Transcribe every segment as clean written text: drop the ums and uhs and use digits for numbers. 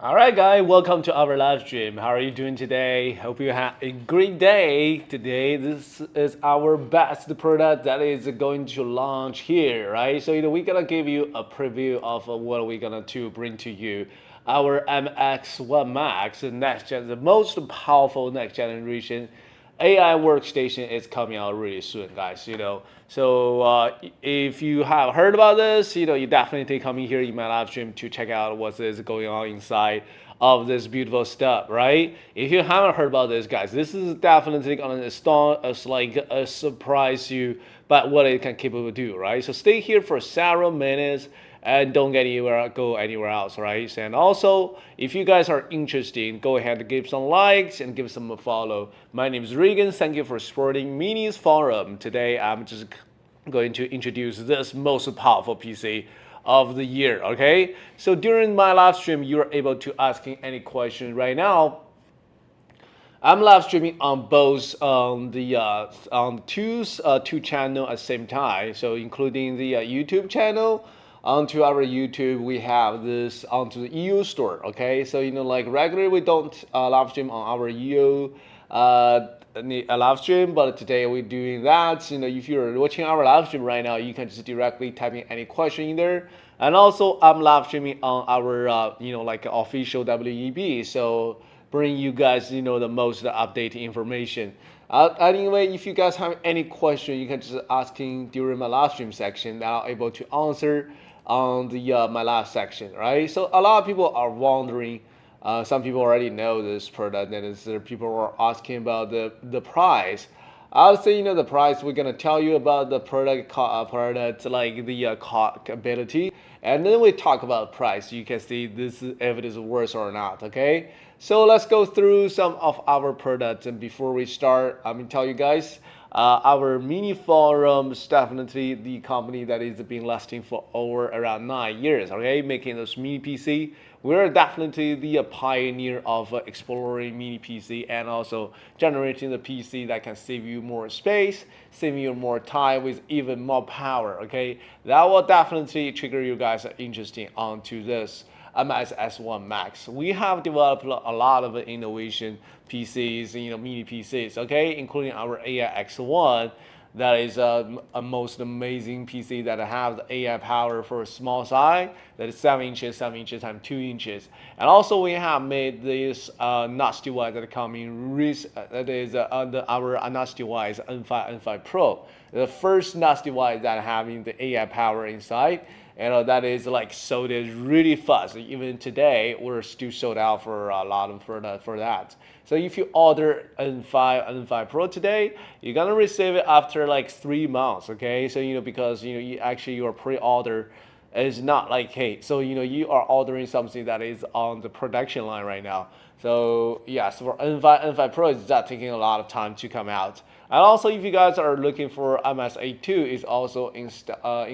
All right, guys, welcome to our live stream. How are you doing today? Hope you have a great day today. This is our best product that is going to launch here, right? So, we're gonna give you a preview of what we're gonna to bring to you. Our MX1 Max, the next gen, the most powerful next generation AI workstation is coming out really soon, guys. So if you have heard about this, you definitely come in here in my live stream to check out what is going on inside of this beautiful stuff, right? If you haven't heard about this, guys, this is definitely gonna start us like a surprise you, but what it can capable do, right? So stay here for several minutes and don't go anywhere else, right? And also, if you guys are interested, go ahead and give some likes and give some follow. My name is Regan. Thank you for supporting MINISFORUM. Today, I'm just going to introduce this most powerful PC of the year. Okay, so during my live stream, you're able to asking any question right now. I'm live streaming on both on two channel at the same time. So including the YouTube channel. Onto our YouTube, we have this onto the EU store. Okay, so like regularly we don't live stream on our EU live stream, but today we're doing that. If you're watching our live stream right now, you can just directly type in any question in there. And also, I'm live streaming on our like official WEB. So bring you guys the most updated information. Anyway, if you guys have any question, you can just asking during my live stream section that I'm able to answer on the my live section, right? So a lot of people are wondering. Some people already know this product, and people are asking about the price. I would say the price. We're gonna tell you about the product like the ability, and then we talk about price. You can see this if it is worth or not. Okay, so let's go through some of our products, and before we start, I'm gonna tell you guys. Our MINIFORUM is definitely the company that is been lasting for over around 9 years. Okay, making those mini PC. We're definitely the pioneer of exploring mini PC and also generating the PC that can save you more space, save you more time with even more power. Okay, that will definitely trigger you guys interesting onto this MS-S1 Max. We have developed a lot of innovation PCs, mini PCs, okay, including our AI X1. That is a most amazing PC that have the AI power for a small size. That is 7 inches, 7 inches times 2 inches. And also we have made this NAS device that coming. That is our NAS device N5 Pro, the first NAS device that having the AI power inside. That is like sold is really fast. Even today, we're still sold out for a lot of for that. So if you order N5 Pro today, you're gonna receive it after like 3 months. Okay, so because your pre-order is not like hey, so you are ordering something that is on the production line right now. So yes, for N5 Pro, it's not taking a lot of time to come out. And also, if you guys are looking for MS-A2, is also in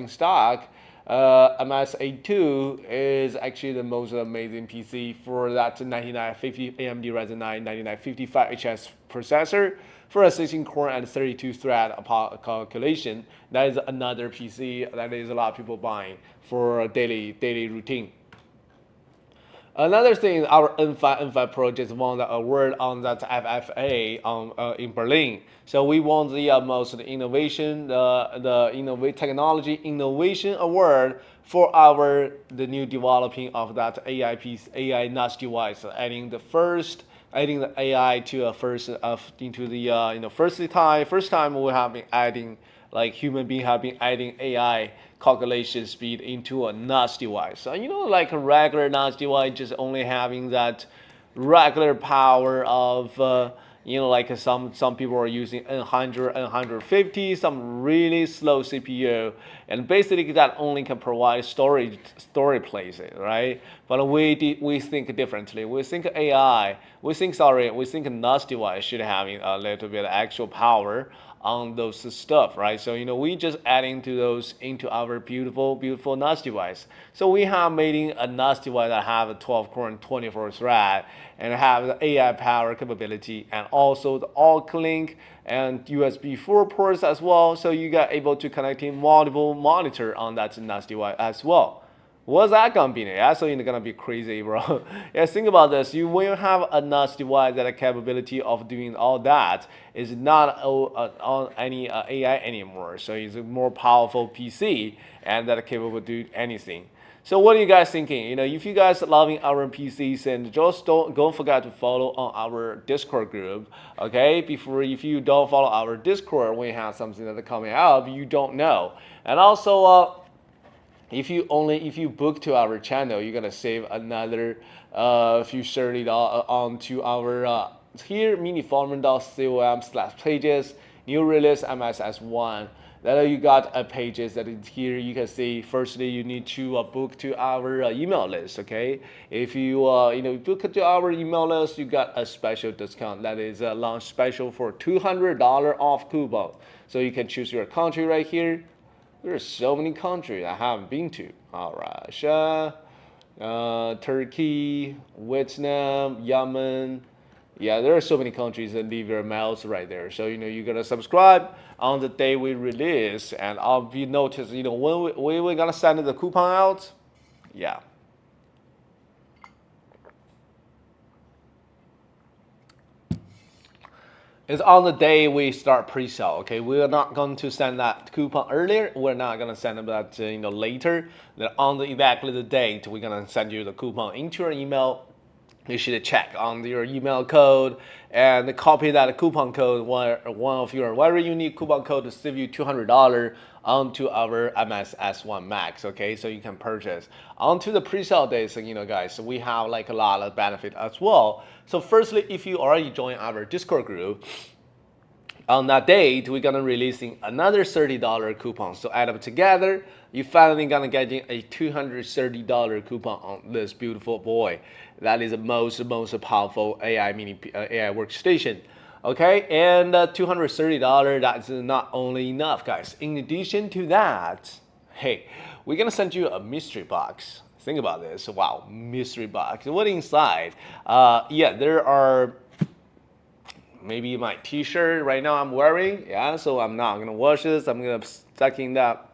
stock. MS-A2 is actually the most amazing PC for that 9950 AMD Ryzen 9 9955HS processor for a 16 core and 32 thread calculation. That is another PC that is a lot of people buying for a daily routine. Another thing, our N5 Pro just won the award on that FFA in Berlin. So we won the most innovation, the technology innovation award for the new developing of that AI NAS device, adding the AI to into the first time we have been adding like human being have been adding AI calculation speed into a NAS device. So, like a regular NAS device, just only having that regular power of, like some people are using N100, N150, some really slow CPU, and basically that only can provide storage places, right? But we think differently. We think AI, we think NAS device should have a little bit of actual power on those stuff, right? So we just adding to those into our beautiful NAS device. So we have made a NAS device that have a 12 core and 24 thread and have the AI power capability and also the ALC-Link and USB 4 ports as well. So you got able to connect in multiple monitor on that NAS device as well. What's that gonna be? That's gonna be crazy, bro. Yeah, think about this. You when you have a NAS device that a capability of doing all that is not on any AI anymore. So it's a more powerful PC and that are capable of doing anything. So what are you guys thinking? If you guys are loving our PCs, and just don't forget to follow on our Discord group. Okay, if you don't follow our Discord, when you have something that is coming up, you don't know. And also, if you book to our channel, you're gonna save another few $30 onto our here miniforum.com/pages, new release MS-S1. Then you got pages that is here. You can see firstly you need to book to our email list. Okay, if you book to our email list, you got a special discount that is a launch special for $200 off coupon. So you can choose your country right here. There are so many countries I haven't been to. Russia, Turkey, Vietnam, Yemen. Yeah, there are so many countries that leave your mails right there. So you're gonna subscribe on the day we release, and I'll be noticed. When we're gonna send the coupon out. Yeah. It's on the day we start pre-sale. Okay, we are not going to send that coupon earlier. We're not gonna send them that later. Then on exactly the date, we're gonna send you the coupon into your email. You should check on your email code and copy that coupon code. One of your very unique coupon code to save you $200 onto our MS-S1 Max. Okay, so you can purchase onto the pre-sale days. Guys, so we have like a lot of benefit as well. So firstly, if you already joined our Discord group, on that date, we're gonna releasing another $30 coupon. So add up together, you finally gonna getting a $230 coupon on this beautiful boy. That is the most powerful AI workstation. Okay, and $230, that's not only enough, guys. In addition to that, hey, we're gonna send you a mystery box. Think about this. Wow, mystery box. What inside? Yeah, there are maybe my t-shirt right now I'm wearing. Yeah, so I'm not gonna wash this. I'm gonna stuck in that.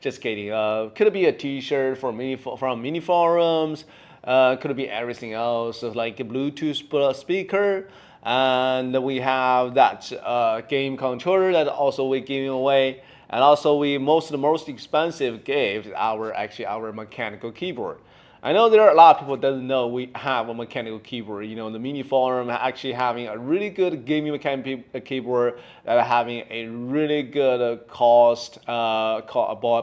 Just kidding. Could be a t-shirt from mini forums. Could be everything else, so like a Bluetooth speaker, and we have that game controller that also we're giving away, and also the most expensive gift our mechanical keyboard. I know there are a lot of people that doesn't know we have a mechanical keyboard. The mini forum actually having a really good gaming mechanical keyboard that are having a really good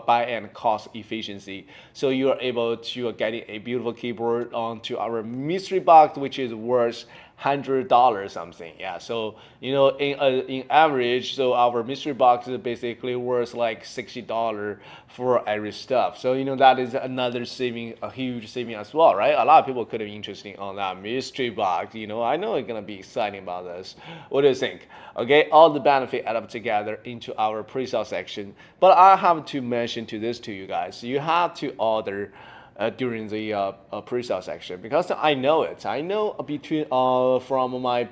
buy-in cost efficiency. So you are able to getting a beautiful keyboard onto our mystery box, which is worth $100 something. Yeah, so in average, so our mystery box is basically worth like $60 for every stuff. So that is another saving, a huge saving as well, right? A lot of people could be interested on that mystery box. I know it's gonna be exciting about this. What do you think? Okay, all the benefit add up together into our pre-sale section. But I have to mention to you guys, you have to order during the pre-sale section, because I know it. I know from my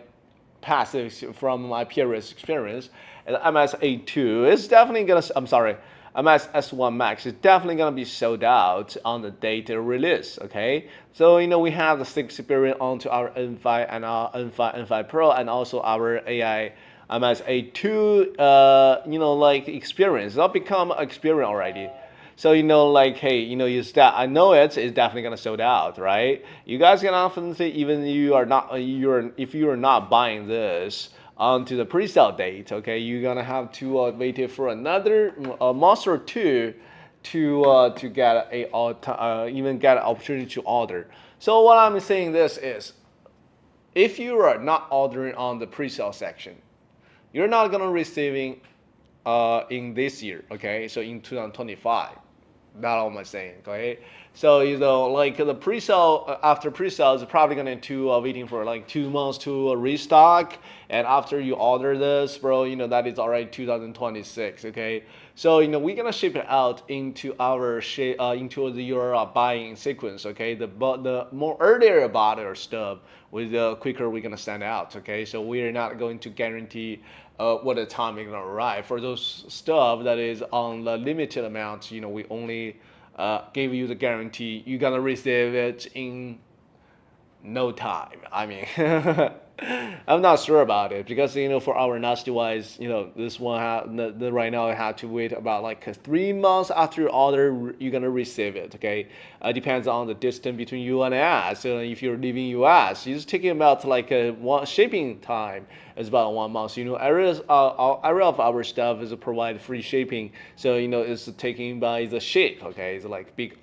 previous experience, MS-A2 is definitely gonna. I'm sorry, MS-S1 Max is definitely gonna be sold out on the date of release. Okay, so we have the same experience onto our N5 and our N5 Pro, and also our AI MS-A2. Like experience. It'll become experience already. So hey, I know it's definitely gonna sold out, right? You guys can often say even if you are not buying this onto the pre-sale date, okay, you're gonna have to wait for another month or two to get even get an opportunity to order. So what I'm saying this is, if you are not ordering on the pre-sale section, you're not gonna receiving in this year, okay? So in 2025. That's all I'm saying, okay? So like the pre-sale, after pre-sale is probably gonna waiting for like 2 months to restock, and after you order this, bro, that is already 2026, okay? So we're gonna ship it out into our your buying sequence, okay? The more earlier about our stuff, with the quicker we're gonna send out, okay? So we're not going to guarantee what the time is gonna arrive for those stuff that is on the limited amount. We only give you the guarantee you're gonna receive it in no time. I mean, I'm not sure about it because for our NAS device, this one right now I have to wait about like 3 months after order you're gonna receive it. Okay, depends on the distance between you and us. So if you're leaving US, it's taking about like one shipping time is about 1 month. Areas area of our stuff is provide free shipping, so it's taking by the ship. Okay, it's like big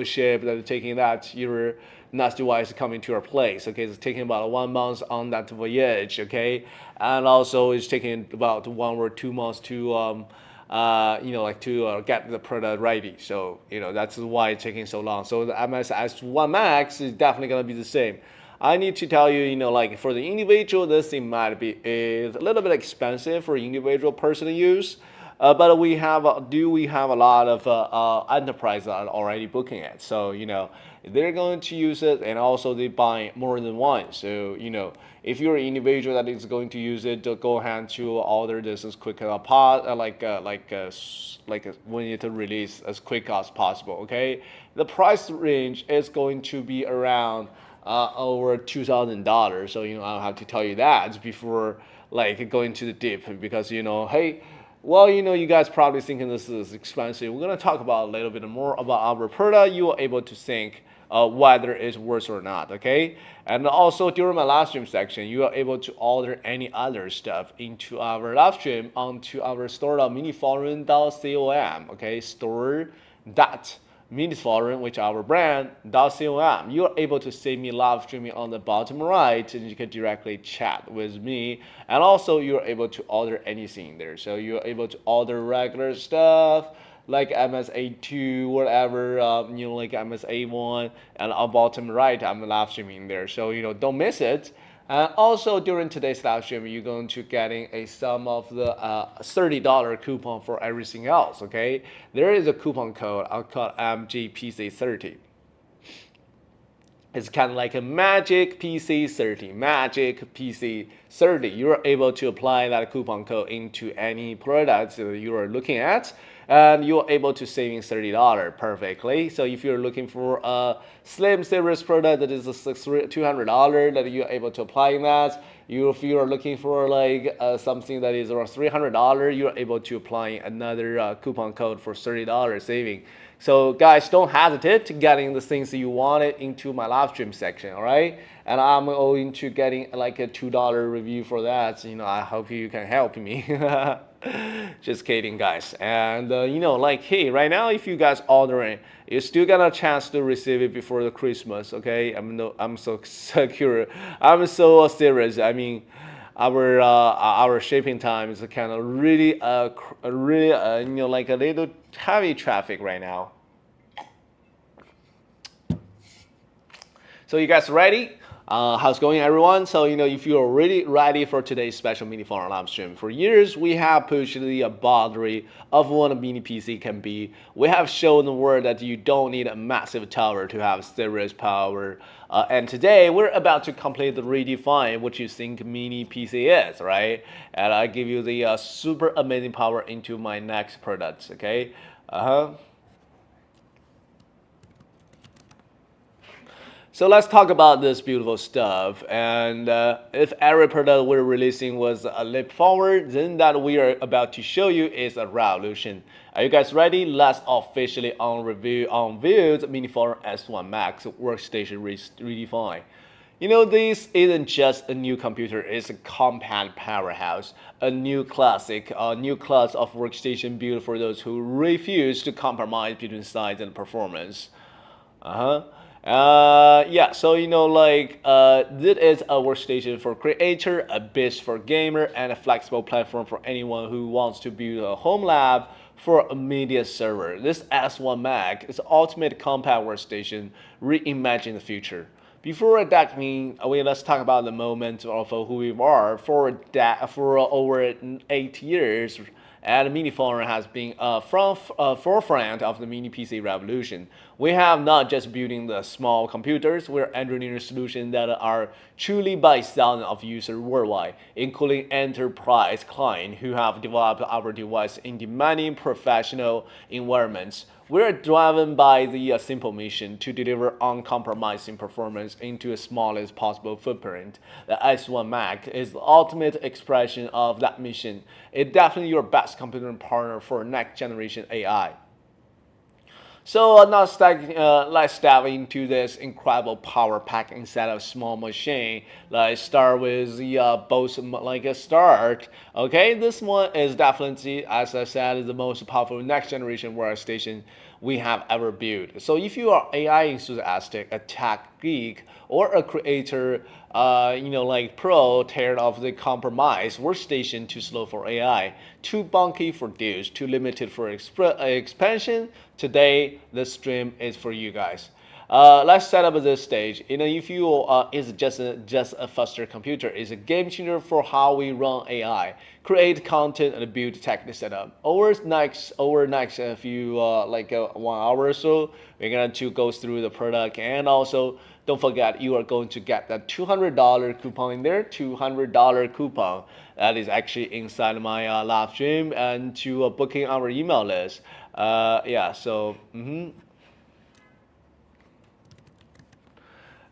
ship that is taking that your NAS device coming to your place. Okay, it's taking about 1 month on that voyage. Okay, and also it's taking about 1 or 2 months to get the product ready. So that's why it's taking so long. So the MS-S1 MAX is definitely gonna be the same. I need to tell you, like for the individual, this thing might be is a little bit expensive for individual person to use. But we have a lot of enterprises that are already booking it. So they're going to use it, and also they buy more than one. So if you're an individual that is going to use it, go ahead to order this as quick as when it release as quick as possible. Okay, the price range is going to be around over $2,000. So I'll have to tell you that before like going to the deep, because hey. Well, you guys probably thinking this is expensive. We're gonna talk about a little bit more about our product. You are able to think whether it's worth or not, okay? And also during my live stream section, you are able to order any other stuff into our live stream onto our store.miniforum.com, okay? Store.MINISFORUM, which our brand.com. You are able to see me live streaming on the bottom right, and you can directly chat with me. And also you're able to order anything there. So you're able to order regular stuff like MSA2, whatever, like MSA1, and on bottom right, I'm live streaming there. So don't miss it. Also during today's live stream, you're going to getting some of the $30 coupon for everything else. Okay, there is a coupon code. I'll call MGPC30. It's kind of like a magic PC30, magic PC30. You're able to apply that coupon code into any products that you are looking at, and you're able to saving $30 perfectly. So if you're looking for a Slim Series product that is $200, that you're able to apply in that. If you are looking for like something that is around $300, you're able to apply another coupon code for $30 saving. So guys, don't hesitate to getting the things that you wanted into my live stream section, all right? And I'm going to getting like a $2 review for that. So, I hope you can help me. Just kidding, guys. And like, hey, right now, if you guys ordering, you still got a chance to receive it before the Christmas. Okay, I'm so secure. I'm so serious. I mean, our shipping time is kind of really like a little heavy traffic right now. So you guys ready? How's it going, everyone? So if you're already ready for today's special mini forum live stream, for years we have pushed the boundary of what a mini PC can be. We have shown the world that you don't need a massive tower to have serious power. And today we're about to completely redefine what you think mini PC is, right? And I give you the super amazing power into my next products. Okay. So let's talk about this beautiful stuff. And if every product we're releasing was a leap forward, then that we are about to show you is a revolution. Are you guys ready? Let's officially unveil the MINISFORUM MS-S1 MAX Workstation redefined. This isn't just a new computer, it's a compact powerhouse, a new class of workstation built for those who refuse to compromise between size and performance. Yeah, so this is a workstation for creator, a beast for gamer, and a flexible platform for anyone who wants to build a home lab for a media server. This S1 Max is the ultimate compact workstation, reimagine the future. Before that, let's talk about the moment of who we are for over 8 years. and MINISFORUM has been forefront of the mini PC revolution. We have not just building the small computers, we're engineering solutions that are truly by thousands of users worldwide, including enterprise clients who have developed our device in demanding professional environments. We're driven by the simple mission to deliver uncompromising performance into the smallest possible footprint. The S1 MAX is the ultimate expression of that mission. It's definitely your best computing partner for next generation AI. So let's dive into this incredible power pack inside of small machine. Let's start with the both like a start. Okay, this one is definitely, as I said, is the most powerful next generation workstation we have ever built. So if you are AI enthusiastic, a tech geek, or a creator, like pro, tired of the compromise workstation, too slow for AI, too bulky for use, too limited for expansion, today the stream is for you guys. Let's set up this stage. If you is just a faster computer, is a game changer for how we run AI, create content, and build tech setup. Over next a few 1 hour or so, we're going to go through the product, and also don't forget you are going to get that $200 coupon in there, $200 coupon that is actually inside my live stream, and to booking our email list. Yeah, so.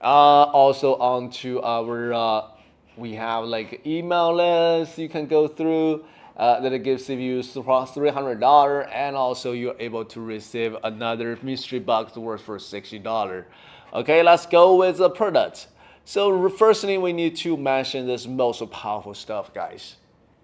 Also onto our, we have like email list you can go through that it gives you $300, and also you're able to receive another mystery box worth for $60. Okay, let's go with the product. So firstly, we need to mention this most powerful stuff, guys.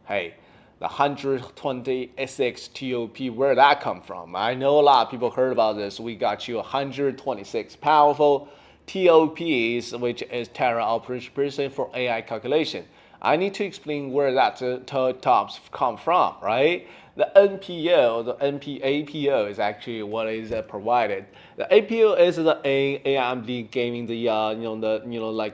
Hey, the 126 TOP, where that come from? I know a lot of people heard about this. We got you 126 powerful TOPs, which is Tera operation person for AI calculation. I need to explain where that tops come from, right? The NPO, the APO is actually what is provided. The APO is the AMD giving the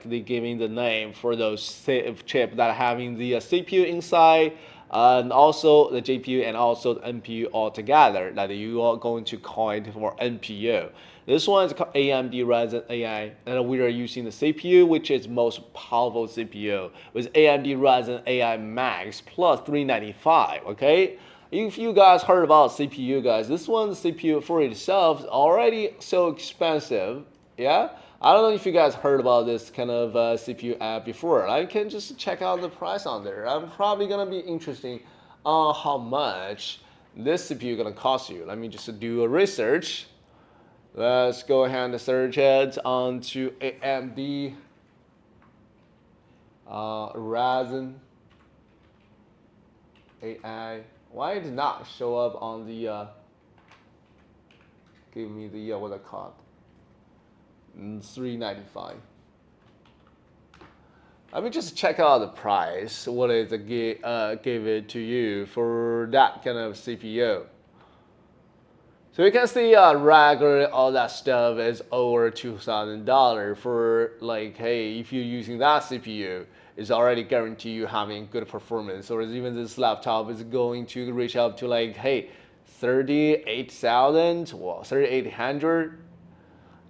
the giving the name for those chip that are having the CPU inside, and also the GPU and also the NPU all together, that you are going to call it for NPU. This one is called AMD Ryzen AI, and we are using the CPU, which is most powerful CPU, with AMD Ryzen AI Max plus 395. Okay, if you guys heard about CPU, guys, this one, the CPU for itself, is already so expensive. Yeah, I don't know if you guys heard about this kind of CPU app before. I can just check out the price on there. I'm probably gonna be interesting on how much this CPU gonna cost you. Let me just do a research. Let's go ahead and search it onto AMD Ryzen AI. Why did not show up on the give me the what I called 395. Let me just check out the price. What is the give it to you for that kind of CPU? So you can see regular all that stuff is over $2,000 for like, hey, if you're using that CPU, it's already guarantee you having good performance. Or even this laptop is going to reach up to like, hey, 38,000, well, 3,800.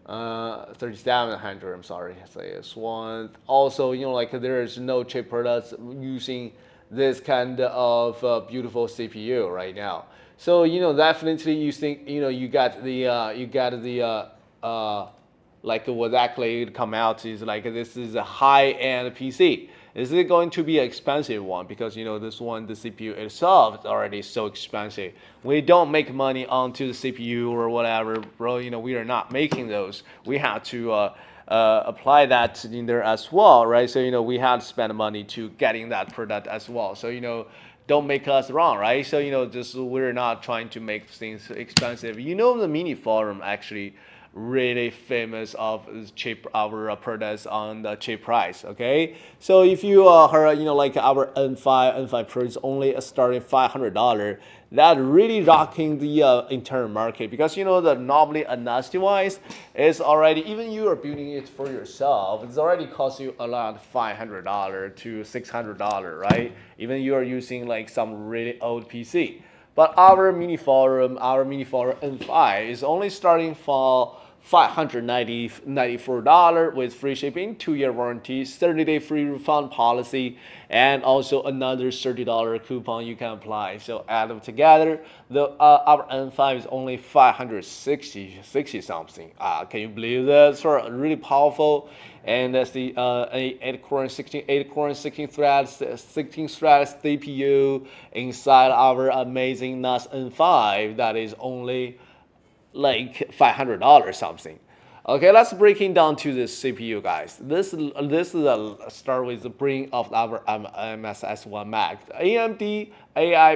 3,700, I'm sorry, say this one. Also, like there is no chip products using this kind of beautiful CPU right now. So definitely you think you got the like what exactly come out is like this is a high-end PC. This is going to be an expensive one because this one, the CPU itself is already so expensive. We don't make money onto the CPU or whatever, bro. We are not making those. We have to apply that in there as well, right? So we had to spend money to getting that product as well. So don't make us wrong, right? So just we're not trying to make things expensive. The MINISFORUM actually really famous of cheap our products on the cheap price. Okay, so if you heard like our N5 Pro is only starting $500, that really rocking the internal market, because the normally a NAS device is already, even you are building it for yourself, it's already cost you around $500 to $600, right? Even you are using like some really old PC. But our mini forum M5 is only starting from $594 with free shipping, 2-year warranty, 30-day free refund policy, and also another $30 coupon you can apply. So add them together, our M5 is only 560 something. Can you believe that? So really powerful. And that's the 8-core, 16 threads, 16 threads CPU inside our amazing NAS M5. That is only like $500 something. Okay, let's breaking down to the CPU, guys. This is a start with the bring of our MS-S1 MAX, AMD AI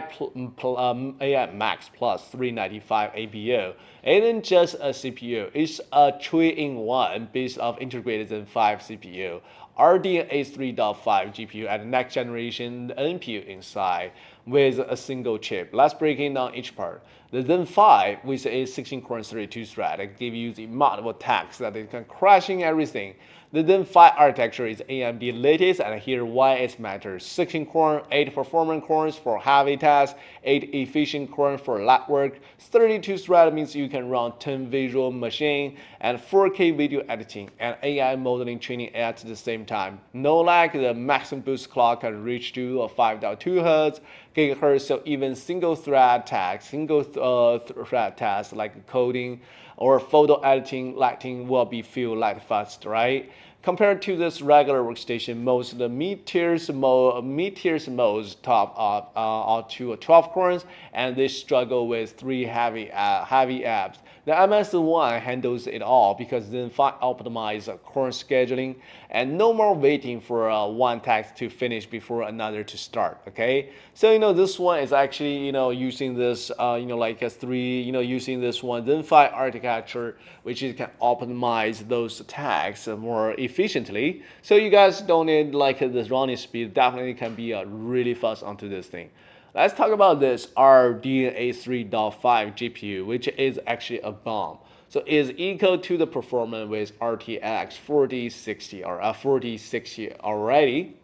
Max Plus 395 APU. It isn't just a CPU; it's a 3-in-1 based of integrated Zen 5 CPU, Radeon A3.5 GPU, and next generation NPU inside with a single chip. Let's break it down each part. The Zen 5 with a 16-core 32 thread that give you the multiple tasks that it can crashing everything. The Zen 5 architecture is AMD latest, and here why it matters. 16-core, 8 performance cores for heavy tasks, 8 efficient cores for light work. 32 thread means you can run 10 visual machine and 4K video editing and AI modeling training at the same time. No lag, the maximum boost clock can reach to 5.2 Hz, gigahertz, so even single thread tasks, thread tasks like coding or photo editing, lighting will be feel light fast, right? Compared to this regular workstation, most of the mid-tiers modes top up to 12 cores, and they struggle with 3 heavy apps. The MS-1 handles it all because then optimize core scheduling and no more waiting for one task to finish before another to start. Okay, so this one is actually using this like a using this one Zen 5 architecture, which is can optimize those tasks more efficiently. So you guys don't need like this running speed. Definitely can be really fast onto this thing. Let's talk about this Radeon A3.5 GPU, which is actually a bomb. So is equal to the performance with RTX 4060 or 4060 already.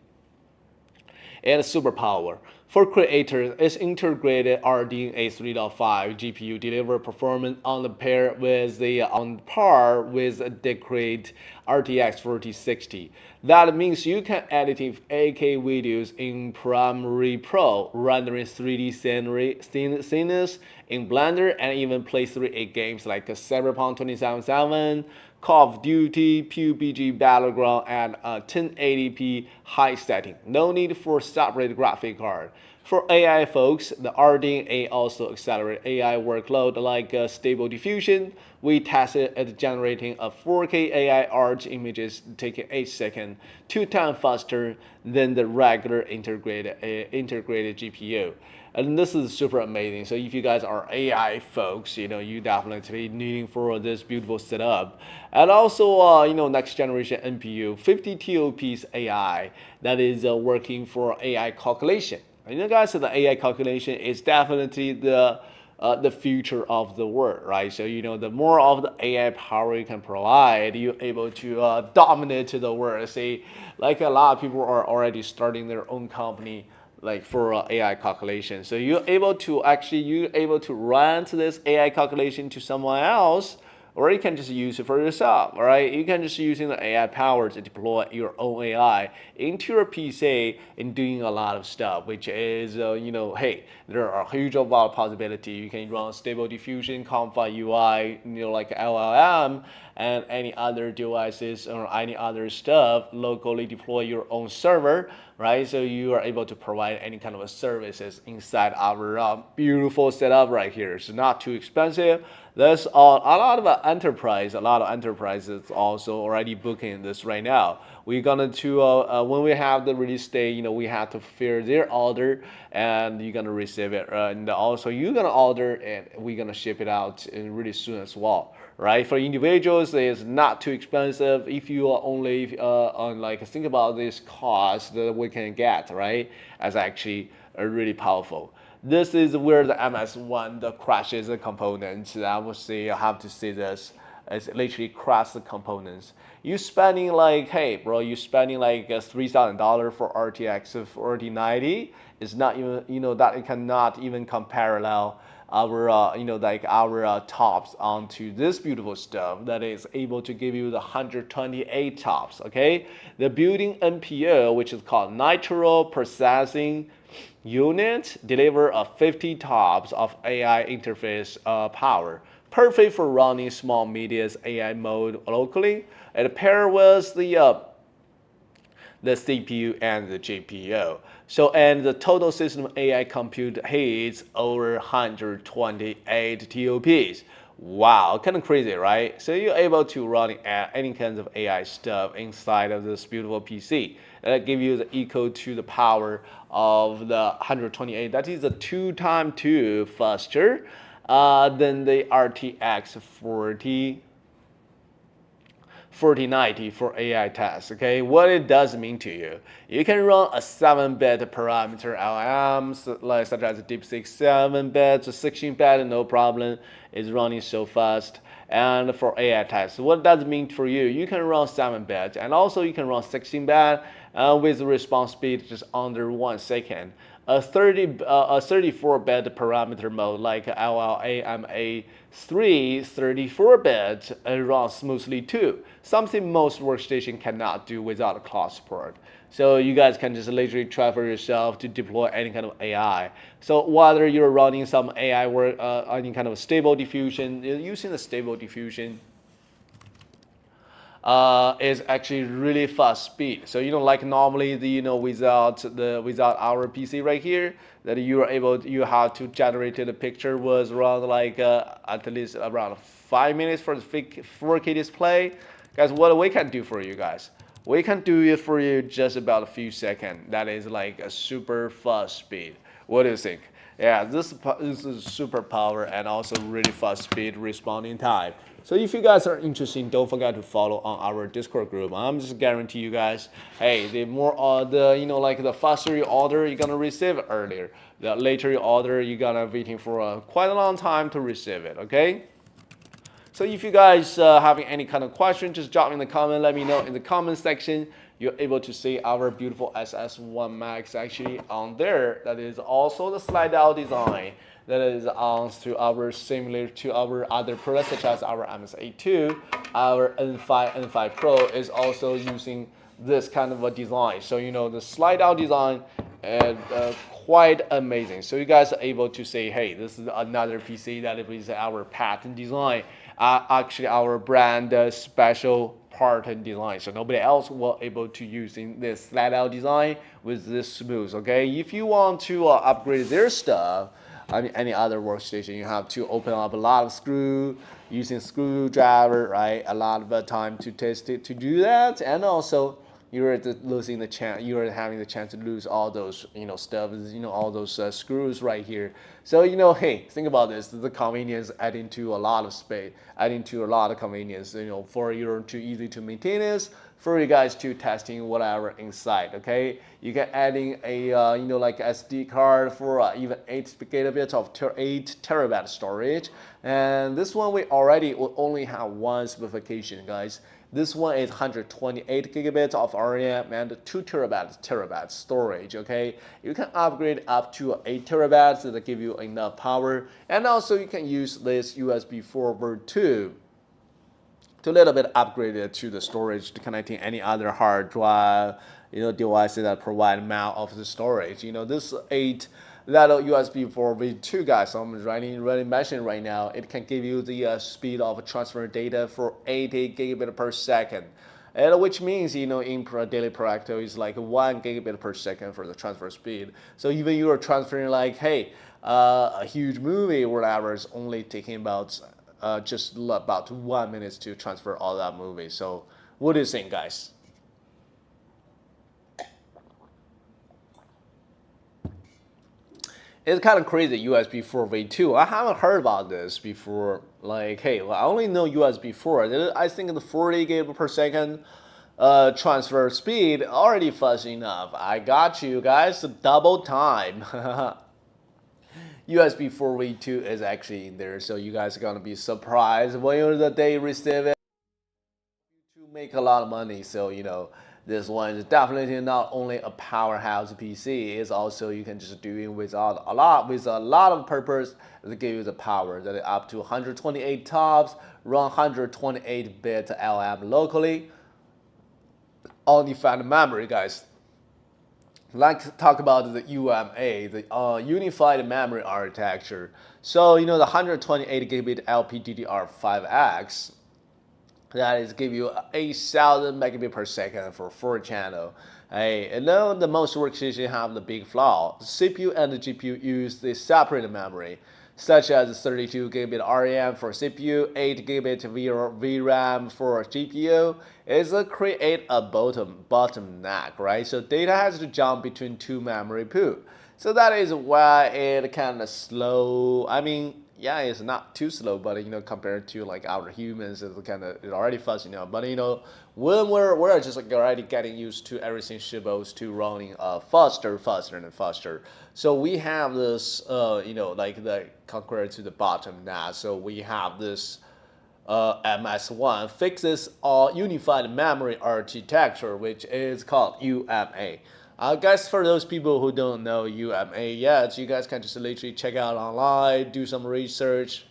And superpower. For creators, its integrated Radeon A3.5 GPU deliver performance on par with a decade RTX 4060. That means you can edit 8K videos in Premiere Pro, rendering 3D scenes in Blender, and even play 3A games like Cyberpunk 2077, Call of Duty, PUBG Battleground, and 1080p high setting. No need for separate graphic card. For AI folks, the Radeon A also accelerates AI workload like Stable Diffusion. We tested it generating a 4K AI art images taking 8 seconds, 2 times faster than the regular integrated GPU. And this is super amazing. So if you guys are AI folks, you definitely needing for this beautiful setup. And also, next generation NPU, 50 TOPs AI that is working for AI calculation. Guys, so the AI calculation is definitely the future of the world, right? So the more of the AI power you can provide, you're able to dominate the world. See, like a lot of people are already starting their own company like for AI calculation. So you're able to run this AI calculation to someone else, or you can just use it for yourself. All right, you can just using the AI power to deploy your own AI into your PC and doing a lot of stuff, which is hey, there are a huge amount of possibility. You can run Stable Diffusion, Comfy UI, like LLM, and any other devices or any other stuff. Locally deploy your own server, right? So you are able to provide any kind of services inside our beautiful setup right here. It's not too expensive. There's a lot of enterprises also already booking this right now. We're gonna when we have the release date, we have to fulfill their order, and you're gonna receive it, and also you're gonna order, and we're gonna ship it out really soon as well. Right, for individuals, it's not too expensive. If you are only on think about this cost that we can get, right, as actually really powerful. This is where the MS-1 crashes the components. I would say I have to say this. It's literally crash the components. You spending hey bro, you spending $3,000 for RTX 4090, It's not even, that it cannot even parallel our, like our tops onto this beautiful stuff that is able to give you the 128 tops, okay? The built-in NPU, which is called Nitro Processing Unit, deliver a 50 tops of AI interface power, perfect for running small media's AI mode locally. It pairs with the CPU and the GPU. So, and the total system AI compute hits over 128 TOPs. Wow, kind of crazy, right? So you're able to run any kinds of AI stuff inside of this beautiful PC. That gives you the equal to the power of the 128. That is a 2 times 2 faster than the RTX 4090 for AI tasks, okay? What it does mean to you. You can run a 7-bit parameter LLMs, like such as DeepSeek 7-bit, 16-bit, no problem. It's running so fast. And for AI tasks, what does it mean for you? You can run 7-bit, and also you can run 16-bit with response speed just under 1 second. A 34-bit parameter mode like LLMA3 34-bit runs smoothly too. Something most workstation cannot do without cloud support. So you guys can just literally try for yourself to deploy any kind of AI. So whether you're running some AI work, any kind of stable diffusion, using the stable diffusion is actually really fast speed. So like normally without our PC right here, that you have to generate the picture was around like at least around 5 minutes for the 4K display. Guys, what we can do for you guys? We can do it for you just about a few seconds. That is like a super fast speed. What do you think? Yeah, this is super power and also really fast speed responding time. So if you guys are interested, don't forget to follow on our Discord group. I'm just guarantee you guys, hey, the more like the faster you order, you're gonna receive it earlier. The later you order, you're gonna waiting for quite a long time to receive it. Okay. So if you guys having any kind of question, just drop in the comment. Let me know in the comment section. You're able to see our beautiful MS-S1 MAX actually on there. That is also the slide out design that is on to our similar to our other products such as our MS-A2, our N5, N5 Pro is also using this kind of a design. So the slide out design is quite amazing. So you guys are able to say, hey, this is another PC that is our patent design. Actually our brand special part and design, so nobody else will able to using this slide out design with this smooth. Okay, if you want to upgrade their stuff, I mean any other workstation, you have to open up a lot of screw using screwdriver, right? A lot of time to test it to do that, and also you're losing the chance. You're having the chance to lose all those stuff. All those screws right here. So hey, think about this. The convenience adding to a lot of space, adding to a lot of convenience. For you to easy to maintain this. For you guys to testing whatever inside. Okay, you can adding a like SD card for even 8 gigabits of 8 terabyte storage. And this one we already will only have one specification, guys. This one is 128 gigabits of RAM and 2 terabytes storage. Okay, you can upgrade up to 8 terabytes that give you enough power, and also you can use this USB 4v2 to a little bit upgrade it to the storage to connecting any other hard drive, devices that provide amount of the storage. This 8 little USB 4v2 guys, so I'm running mention right now. It can give you the speed of transfer data for 80 gigabit per second. And which means, in daily practice, is like 1 gigabit per second for the transfer speed. So even you are transferring like, hey, a huge movie or whatever, is only taking about just about 1 minute to transfer all that movie. So what do you think, guys? It's kind of crazy, USB 4v2. I haven't heard about this before. Like, hey, well, I only know USB 4. I think the 40 gigabit per second transfer speed already fast enough. I got you guys, double time. USB 4v2 is actually in there, so you guys are gonna be surprised when the day receive it. To make a lot of money, so This one is definitely not only a powerhouse PC. It's also you can just do it without a lot of purpose to give you the power that is up to 128 TOPS, run 128-bit LLM locally. Undefined memory, guys. Like to talk about the UMA, the Unified Memory Architecture. So the 128 gigabit LPDDR5X, that is give you 8,000 megabit per second for 4 channel. Hey, and then the most workstation have the big flaw. The CPU and the GPU use the separate memory, such as 32 gigabit RAM for CPU, 8 gigabit VRAM for GPU. Is create a bottleneck, right? So data has to jump between two memory pools. So that is why it kind of slow. I mean, yeah, it's not too slow, but compared to like our humans, it's already fast, But when we're just like already getting used to everything supposed to running faster and faster. So we have this, like the compared to the bottom now. So we have this MS1 fixes unified memory architecture, which is called UMA. Guys, for those people who don't know UMA yet, you guys can just literally check out online, do some research.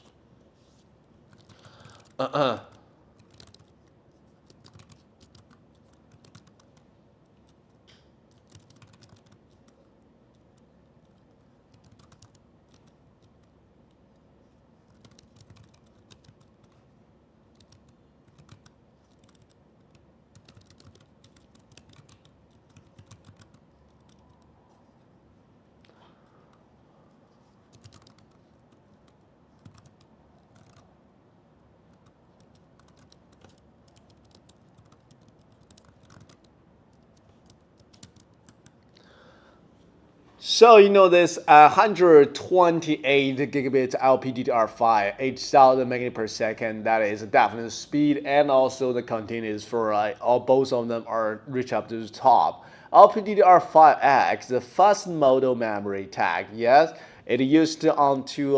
So this 128 gigabit LPDDR5, 8,000 megabit per second. That is definitely speed, and also the continuous for both of them are reach up to the top. LPDDR5X, the fast modal memory tag. Yes, it used onto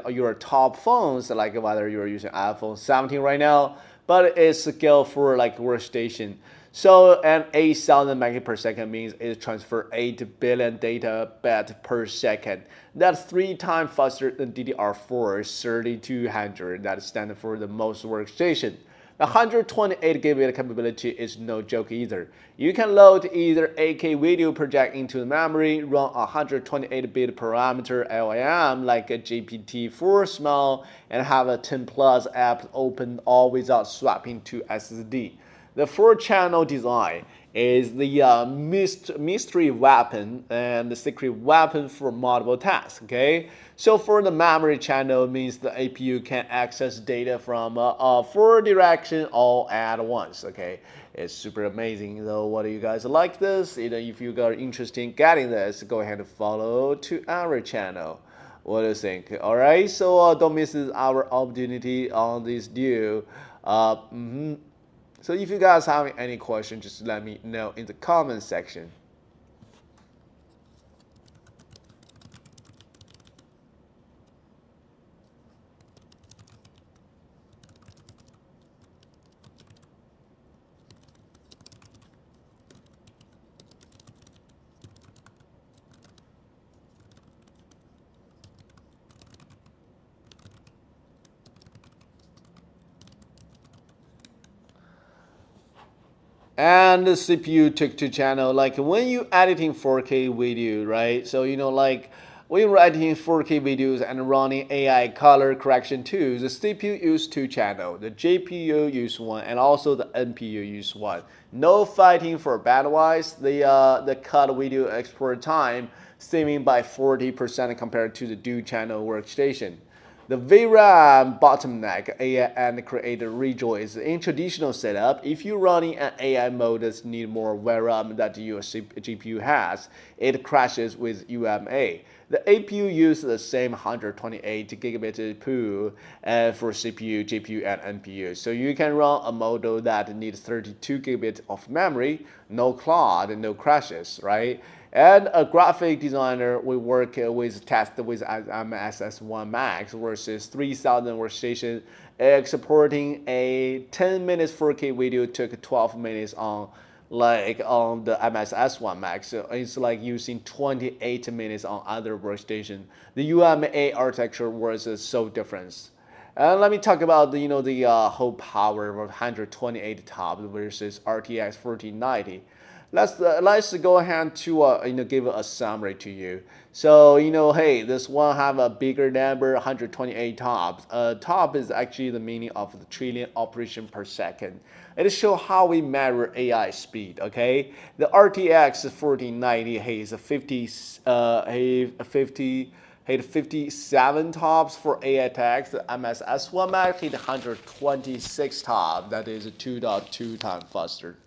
your top phones, like whether you're using iPhone 17 right now, but it's scale for like Workstation. So an 8,000 megabit per second means it transfers 8 billion data bit per second. That's 3 times faster than DDR4 3200. That stands for the most workstation. The 128 gigabit capability is no joke either. You can load either 8K video project into the memory, run 128-bit parameter LLM like a GPT-4 small, and have a 10 plus apps open all without swapping to SSD. The 4-channel design is the mystery weapon and the secret weapon for multiple tasks, okay? So for the memory channel, it means the APU can access data from 4 directions all at once, okay? It's super amazing, though. What do you guys like this? If you got interested in getting this, go ahead and follow to our channel. What do you think? All right, so don't miss our opportunity on this deal. So if you guys have any questions, just let me know in the comment section. And the CPU took to channel, like when you editing 4K video, right? So like when you're editing 4K videos and running AI color correction tools, the CPU use 2 channel, the GPU use 1, and also the NPU use 1. No fighting for bandwidth. The cut video export time saving by 40% compared to the dual channel workstation. The VRAM bottleneck and create a rejoice. In traditional setup, if you're running an AI mode that needs more VRAM that your GPU has, it crashes with UMA. The APU uses the same 128 gigabit pool for CPU, GPU, and NPU. So you can run a model that needs 32 gigabit of memory, no cloud, no crashes, right? And a graphic designer will work with test with MS-S1 MAX versus 3,000 workstation. Exporting a 10 minutes 4K video took 12 minutes on like on the MS-S1 Max. So it's like using 28 minutes on other workstation. The UMA architecture was so different. And let me talk about the whole power of 128 TOPS versus RTX 4090. Let's go ahead to give a summary to you. So hey, this one have a bigger number, 128 TOPS. TOP is actually the meaning of the trillion operation per second. It shows how we measure AI speed. Okay, the RTX 4090 has a 57 TOPS for AI attacks. The MS-S1 Max hit 126 TOPS. That is 2.2 times faster.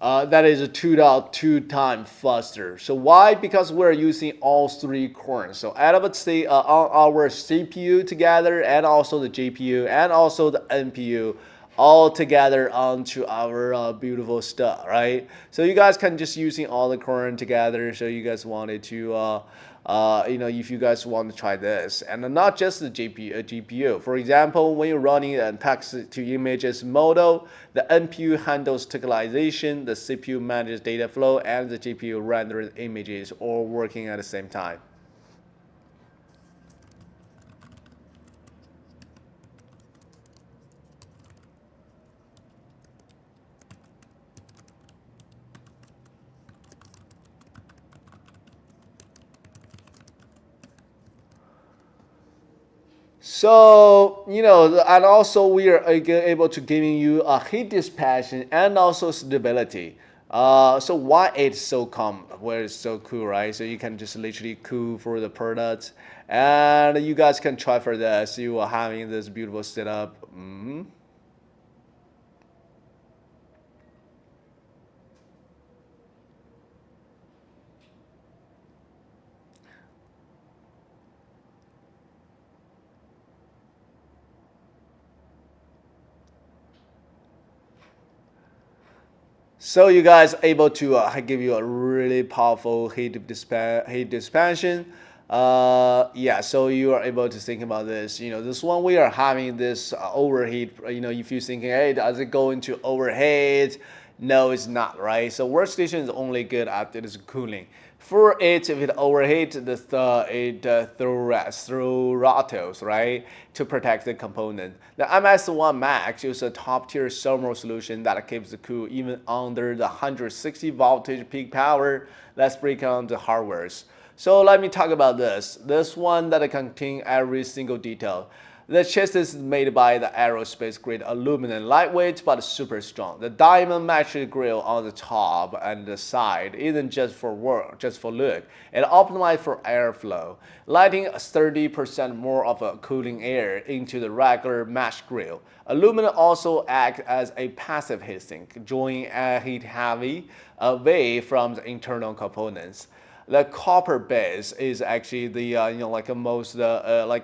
That is a 2.2 times faster. So why? Because we're using all three cores. So I would say on our CPU together, and also the GPU, and also the NPU, all together onto our beautiful stuff, right? So you guys can just using all the core together. So you guys wanted to if you guys want to try this, and not just the GPU. For example, when you're running a text to images model, the NPU handles tokalization, the CPU manages data flow, and the GPU renders images, all working at the same time. So, and also we are able to giving you a heat dissipation and also stability. So why it's so calm, where it's so cool, right? So you can just literally cool for the product, and you guys can try for this. You are having this beautiful setup. So you guys able to give you a really powerful heat dissipation. Yeah, so you are able to think about this. This one we are having this overheat. If you're thinking, hey, does it go into overheat? No, it's not, right? So workstation is only good at its cooling. For it, if it overheats, it through rattles, right, to protect the component. The MS-1 Max uses a top-tier thermal solution that keeps the cool even under the 160 voltage peak power. Let's break down the hardwares. So let me talk about this. This one that contains every single detail. The chassis is made by the aerospace grade aluminum, lightweight but super strong. The diamond metric grille on the top and the side isn't just for work, just for look. It optimized for airflow, letting 30% more of a cooling air into the regular mesh grille. Aluminum also acts as a passive heatsink, drawing heat heavy away from the internal components. The copper base is actually the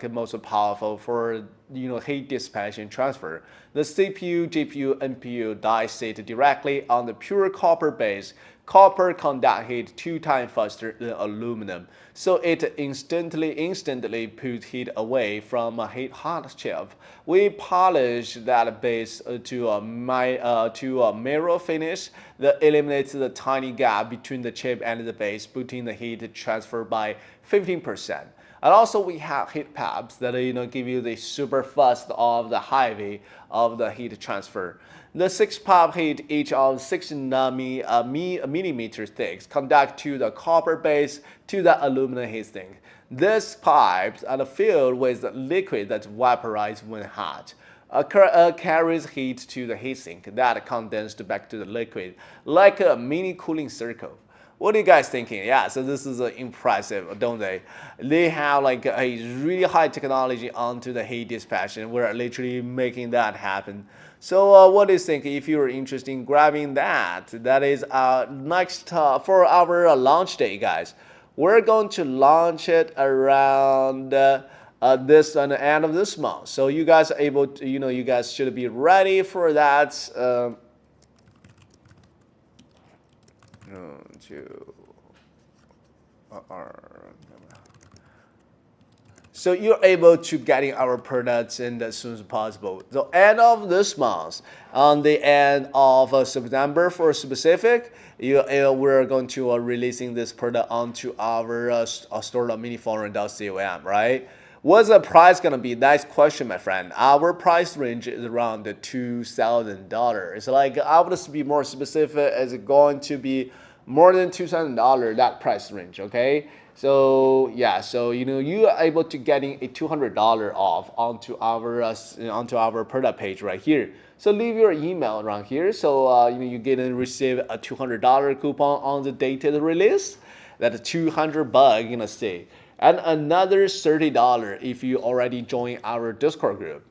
most powerful for heat dissipation transfer. The CPU, GPU, NPU die sit directly on the pure copper base. Copper conduct heat 2 times faster than aluminum, so it instantly puts heat away from a hot chip. We polish that base to a mirror finish that eliminates the tiny gap between the chip and the base, boosting the heat transfer by 15%. And also we have heat pumps that give you the super fast of the heavy of the heat transfer. The 6 pump heat, each of 6 millimeter thick, conduct to the copper base to the aluminum heatsink. These pipes are filled with liquid that vaporizes when hot. Carries heat to the heatsink that condensed back to the liquid like a mini cooling circle. What are you guys thinking? Yeah, so this is impressive, don't they? They have like a really high technology onto the heat dispatch, and we're literally making that happen. So what do you think? If you're interested in grabbing that, that is next for our launch day, guys. We're going to launch it around this on the end of this month. So you guys are able to, you guys should be ready for that. So you're able to getting our products in as soon as possible. So end of this month, on the end of September for specific, we're going to releasing this product onto our store.miniforum.com, right? What's the price gonna be? Nice question, my friend. Our price range is around the $2,000. Like I would be more specific, is going to be more than $2,000, that price range, okay? So yeah, so you are able to getting a $200 off onto our product page right here. So leave your email around here. So you get and receive a $200 coupon on the date of the release. That's $200 gonna stay, and another $30 if you already join our Discord group.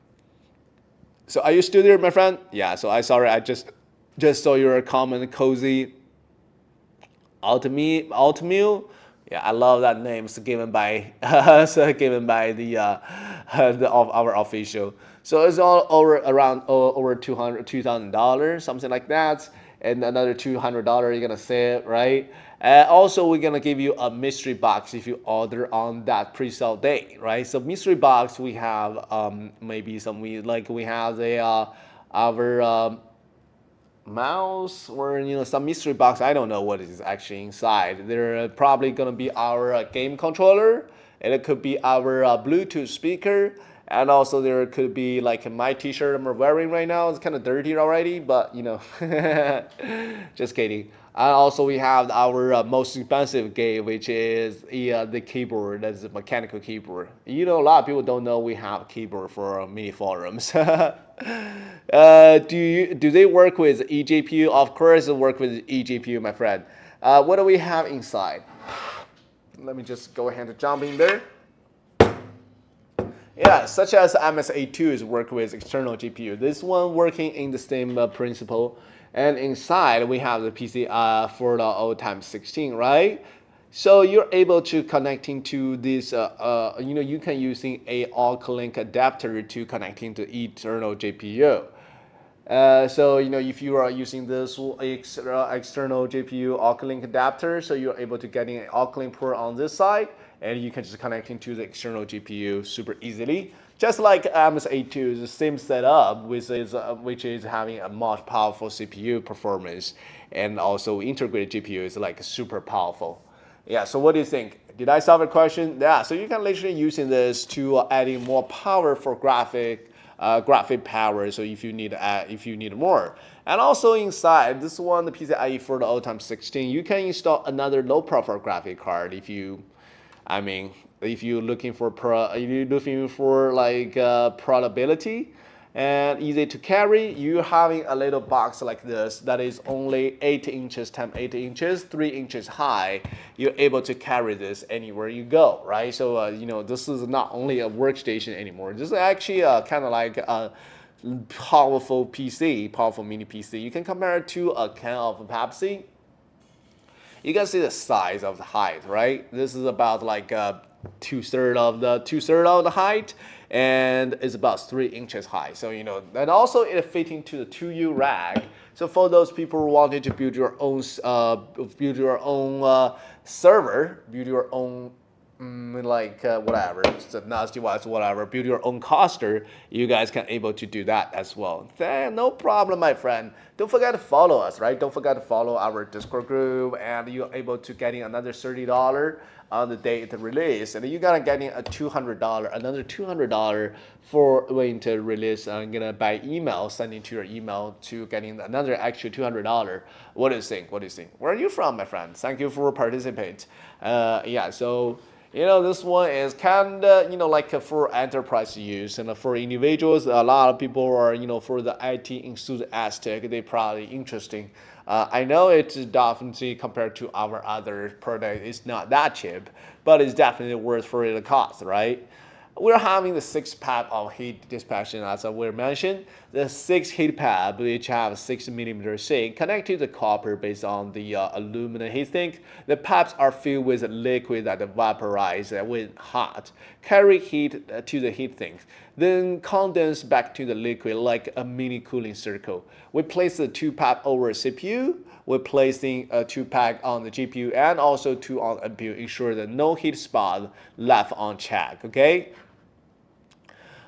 So are you still there, my friend? Yeah. So I just saw your comment, cozy. Ultimate. Yeah, I love that name. It's given by the of our official. So it's all around over $2,000, something like that, and another $200 you're gonna save, right? Also, we're gonna give you a mystery box if you order on that pre-sale day, right? So mystery box, we have maybe we have our mouse or some mystery box. I don't know what is actually inside. They're probably gonna be our game controller, and it could be our Bluetooth speaker, and also there could be like my t-shirt I'm wearing right now. It's kind of dirty already, but just kidding. And also we have our most expensive game, which is the keyboard. That's a mechanical keyboard. A lot of people don't know we have keyboard for mini forums. Do they work with eGPU? Of course, they work with eGPU, my friend. What do we have inside? Let me just go ahead and jump in there. Yeah, such as MS-A2 is work with external GPU. This one working in the same principle. And inside we have the PCIe 4.0 times 16, right? So you're able to connecting to this, you can using a ALC-Link adapter to connecting to external GPU. So if you are using this external GPU ALC-Link adapter, so you're able to getting an ALC-Link port on this side, and you can just connect into the external GPU super easily. Just like MS-A2 is the same setup, which is having a much powerful CPU performance, and also integrated GPU is like super powerful. Yeah, so what do you think? Did I solve a question? Yeah, so you can literally using this to adding more power for graphic power. So if you need more, and also inside this one, the PCIe 4.0 times 16, you can install another low profile graphic card if you're looking for portability and easy to carry. You're having a little box like this that is only 8 inches times 8 inches, 3 inches high. You're able to carry this anywhere you go, right? So this is not only a workstation anymore. This is actually kind of like a powerful PC, powerful mini PC. You can compare it to a can of Pepsi. You can see the size of the height, right? This is about like two-thirds of the height, and it's about 3 inches high. So and also it fits into the 2U rack. So for those people who wanted to build your own server, build your own whatever, it's a nasty device, whatever, build your own cluster, you guys can able to do that as well. No problem, my friend. Don't forget to follow us, right? Don't forget to follow our Discord group, and you're able to getting another $30 on the day of the release, and you're gonna getting a $200, another $200 for when to release. I'm gonna by email, sending to your email to getting another extra $200. What do you think? What do you think? Where are you from, my friend? Thank you for participating. Yeah, so. This one is kind of, like for enterprise use, and for individuals, a lot of people are, for the IT enthusiastic, they probably interesting I know it's definitely compared to our other product, it's not that cheap, but it's definitely worth for the cost, right? We're having the 6 pad of heat dissipation as we mentioned. The 6 heat pad, which have 6mm thick, connected to the copper based on the aluminum heatsink. The pads are filled with liquid that vaporize when hot, carry heat to the heatsink, then condense back to the liquid like a mini cooling circle. We place the 2 pad over CPU. We're placing a 2 pack on the GPU and also 2 on NPU, ensure that no heat spot left unchecked, okay?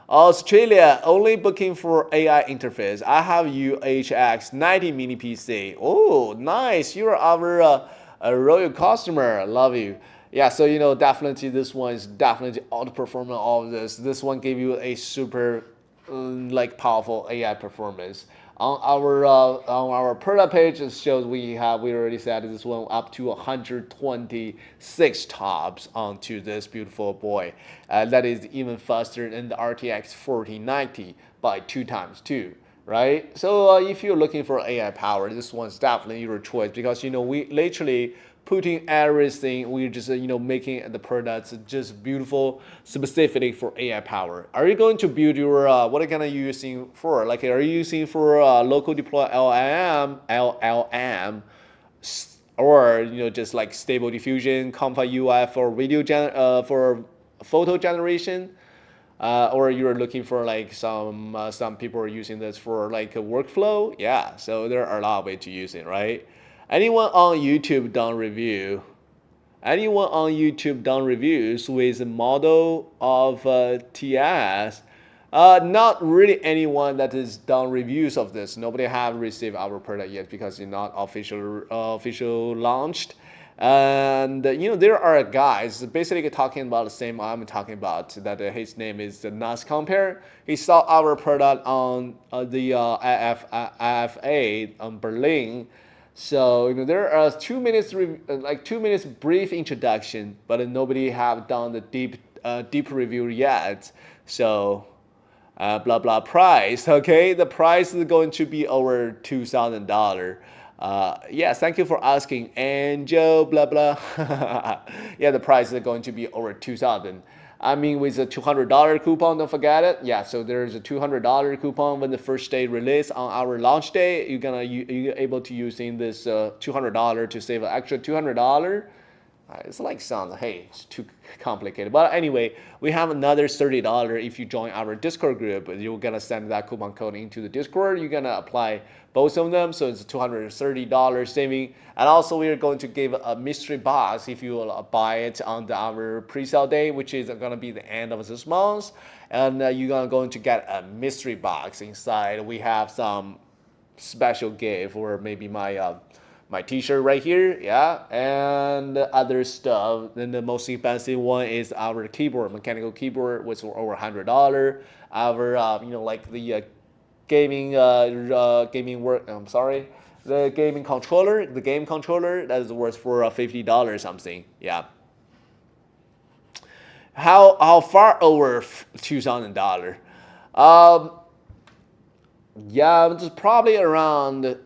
Australia, only booking for AI interface. I have UHX 90 mini PC. Oh, nice. You're our a royal customer. Love you. Yeah, so definitely this one is definitely outperforming all of this. This one gave you a super like powerful AI performance. On our product page, it shows we already set this one up to 126 TOPS onto this beautiful boy. That is even faster than the RTX 4090 by 2 times 2. Right? So if you're looking for AI power, this one's definitely your choice because we literally putting everything, we're just making the products just beautiful, specifically for AI power. Are you going to build your what are you using for? Like, are you using for local deploy LLM, or just like stable diffusion, compa UI for video for photo generation? Or you're looking for like some people are using this for like a workflow. Yeah, so there are a lot of ways to use it, right? Anyone on YouTube done review? Anyone on YouTube done reviews with a model of TS? Not really anyone that has done reviews of this. Nobody have received our product yet because it's not official launched. And there are guys basically talking about the same I'm talking about. That his name is Nas Compare. He saw our product on the IFA on Berlin. So there are 2 minutes, like 2 minutes brief introduction, but nobody have done the deep review yet. So blah blah price. Okay, the price is going to be over $2,000. Yes, thank you for asking, Angel, blah, blah. Yeah, the price is going to be over $2,000. I mean, with a $200 coupon, don't forget it. Yeah, so there's a $200 coupon when the first day release on our launch day. You're able to using this $200 to save an extra $200. It's like sounds, hey, it's too complicated. But anyway, we have another $30 if you join our Discord group. You're gonna send that coupon code into the Discord. You're gonna apply both of them, so it's $230 saving. And also, we are going to give a mystery box if you will buy it on our pre-sale day, which is gonna be the end of this month. And you're going to get a mystery box inside. We have some special gift, or maybe my t-shirt right here, yeah, and other stuff. Then the most expensive one is our keyboard, mechanical keyboard, which is over $100. Our like the gaming the gaming controller, the game controller that is worth for $50 something, yeah. How far over $2,000? Yeah, it's probably around.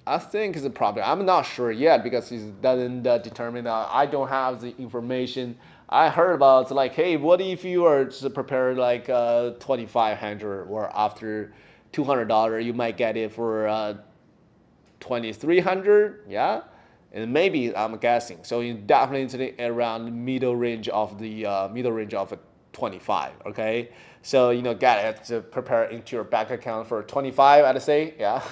I think it's a problem. I'm not sure yet because it doesn't determine. I don't have the information. I heard about like, hey, what if you are to prepare like $2,500 or after $200, you might get it for $2,300. Yeah, and maybe I'm guessing. So you definitely around middle range of the 25. Okay. So get it to prepare into your bank account for 25. I'd say, yeah.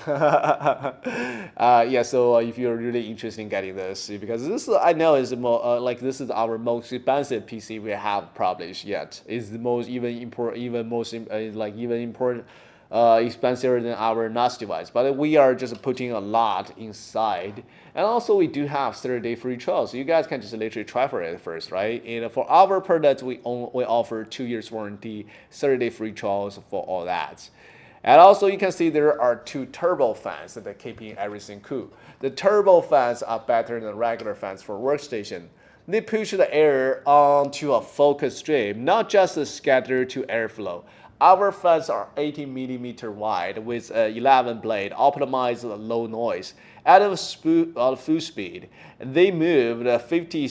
Yeah. So if you're really interested in getting this, because this I know is the like this is our most expensive PC we have published yet. Is the most even important. Expensive than our NAS device, but we are just putting a lot inside, and also we do have 30-day free trial, so you guys can just literally try for it first, right? And for our products, we offer 2 years warranty, 30-day free trials for all that. And also you can see there are 2 turbo fans that are keeping everything cool. The turbo fans are better than regular fans for Workstation. They push the air onto a focus stream, not just scatter to airflow. Our fans are 18 millimeter wide with 11 blade, optimized low noise. At full speed, they moved 50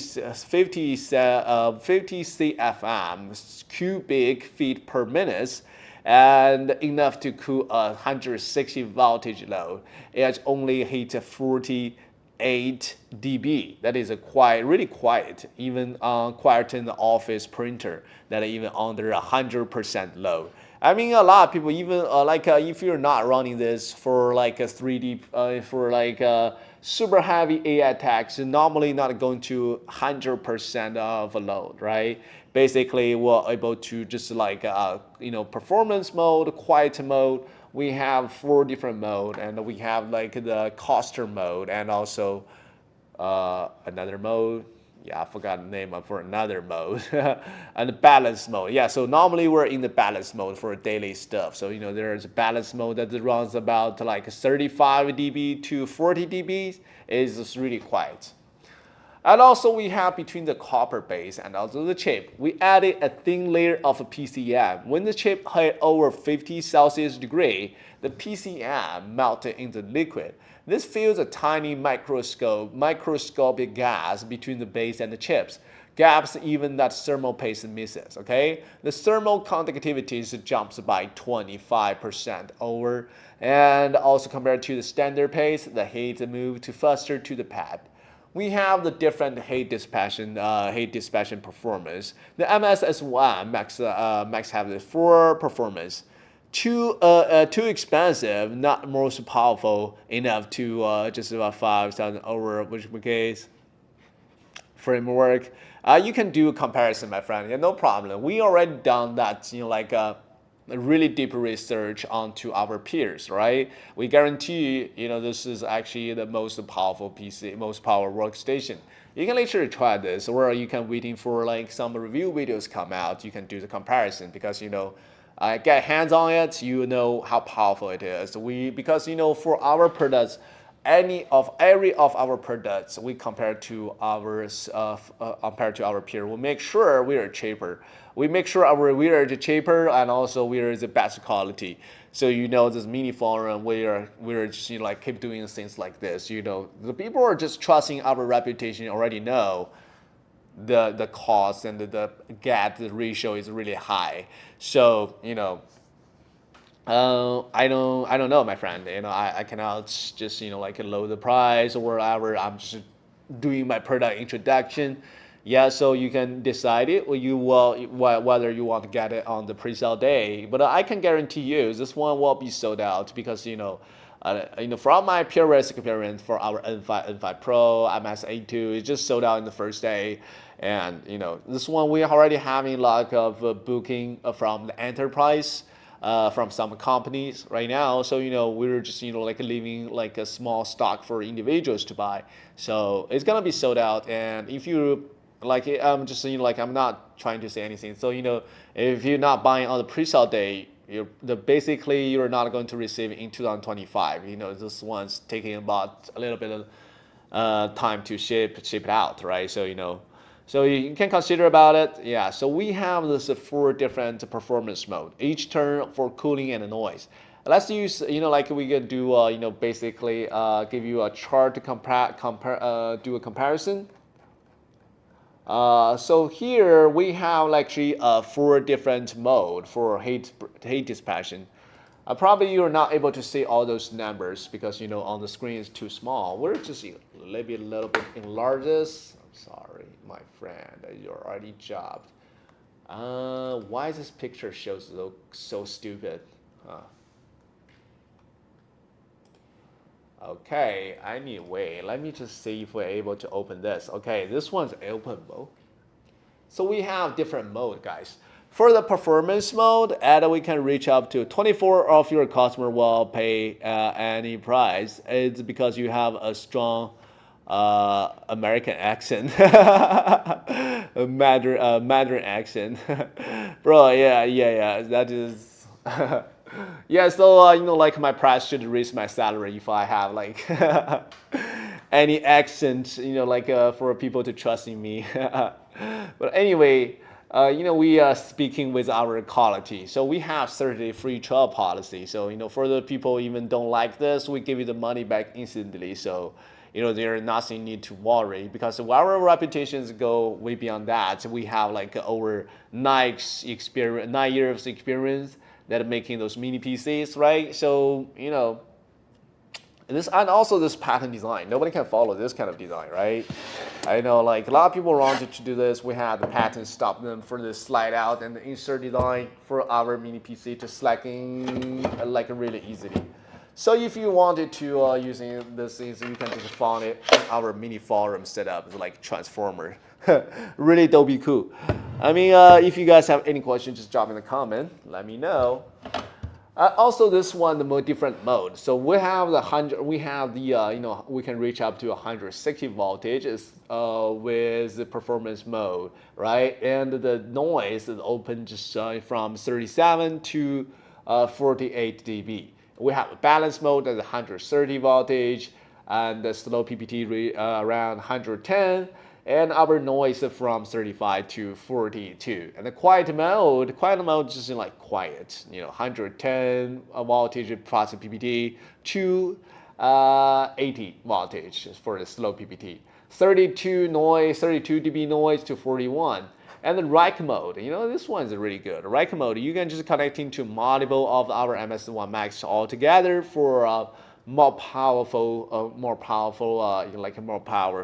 CFM, cubic feet per minute, and enough to cool a 160 voltage load. It only hit 48 dB. That is really quiet, even quieter than the office printer that are even under 100% load. I mean, a lot of people even if you're not running this for like a 3D for like super heavy AI tasks, normally not going to 100% of a load, right? Basically, we're able to just like performance mode, quiet mode. We have 4 different mode, and we have like the coaster mode and also another mode. Yeah, I forgot the name for another mode. And the balance mode. Yeah, so normally we're in the balance mode for daily stuff. So there's a balance mode that runs about like 35 dB to 40 dB. It's just really quiet. And also we have between the copper base and also the chip, we added a thin layer of PCIe. When the chip hit over 50 Celsius degree, the PCIe melted into liquid. This fills a tiny microscopic gas between the base and the chips. Gaps even that thermal paste misses, okay? The thermal conductivity jumps by 25% over, and also compared to the standard paste, the heat moved faster to the pad. We have the different heat dissipation performance. The MS-S1 MAX have the 4 performance. Too expensive, not most powerful enough to just about 5,000 over, which case framework. You can do a comparison, my friend. Yeah, no problem. We already done that. A really deep research onto our peers, right? We guarantee, this is actually the most powerful PC, most powerful workstation. You can literally try this, or you can waiting for like some review videos come out. You can do the comparison because get hands on it. You know how powerful it is. Because for our products, every of our products we compare to our peer. We make sure we are cheaper. We make sure we are cheaper and also we are the best quality. So this mini forum we're just keep doing things like this. The people are just trusting our reputation already know the cost and the gap, the ratio is really high. So I don't know, my friend. I cannot just lower the price or whatever. I'm just doing my product introduction. Yeah, so you can decide it, or whether you want to get it on the pre-sale day. But I can guarantee you, this one will be sold out because from my previous experience for our N5 Pro, MS-A2, it just sold out in the first day. And this one we are already having a lot of booking from the enterprise. From some companies right now, so we're just leaving like a small stock for individuals to buy. So it's gonna be sold out, and if you I'm just I'm not trying to say anything. So if you're not buying on the pre-sale day, basically you're not going to receive it in 2025. This one's taking about a little bit of time to ship it out, right? So you can consider about it. Yeah, so we have this 4 different performance mode, each turn for cooling and noise. Let's use, we can do, basically give you a chart to do a comparison. So here we have actually 4 different mode for heat dissipation. Probably you're not able to see all those numbers because on the screen is too small. We're just maybe a little bit enlarge this. Sorry, my friend, you're already jobbed. Why this picture shows so stupid? Okay, anyway, let me just see if we're able to open this. Okay, this one's openable. So we have different mode, guys. For the performance mode, we can reach up to 24 of your customer will pay any price. It's because you have a strong American accent, Mandarin accent, bro. Yeah. That is, yeah. So my price should raise my salary if I have any accent, for people to trust in me. But anyway, we are speaking with our quality. So we have 30-day free trial policy. So, for the people even don't like this, we give you the money back instantly. So, there's nothing need to worry because our reputations go way beyond that. We have like over 9 years of experience that are making those mini PCs, right? So, and also this pattern design. Nobody can follow this kind of design, right? I know like a lot of people wanted to do this. We had the pattern stop them for the slide out and the insert design for our mini PC to slide in like really easily. So if you wanted to using this thing, you can just find it in our mini forum setup. It's like transformer. Really dopey cool. I mean, if you guys have any questions, just drop in the comment. Let me know. Also, this one, the more different mode. So we have we have the, we can reach up to 160 voltage with the performance mode, right? And the noise is open just from 37 to 48 dB. We have a balance mode at 130 voltage, and the slow PPT around 110. And our noise from 35 to 42. And the quiet mode is just like quiet, 110 voltage plus PPT to 80 voltage for the slow PPT. 32 dB noise to 41. And the rack mode, this one is really good. Rack mode, you can just connect into multiple of our MS-1 Max all together for more powerful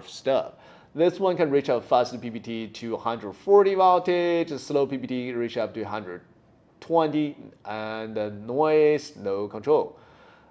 stuff. This one can reach up fast PPT to 140 voltage, slow PPT reach up to 120, and the noise, no control.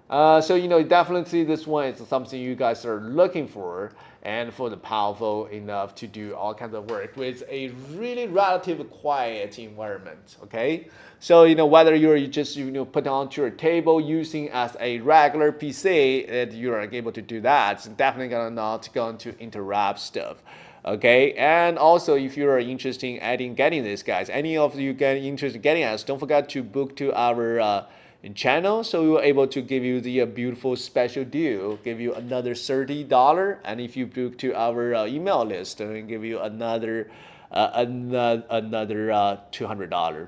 So, definitely this one is something you guys are looking for, and for the powerful enough to do all kinds of work with a really relatively quiet environment, okay? So, whether you're just, put onto your table using as a regular PC, that you're able to do that, it's definitely not going to interrupt stuff. Okay, and also if you're interested in getting this, guys, any of you get interested in getting us, don't forget to book to our channel, so we were able to give you the beautiful special deal, give you another $30, and if you book to our email list, then we give you another $200.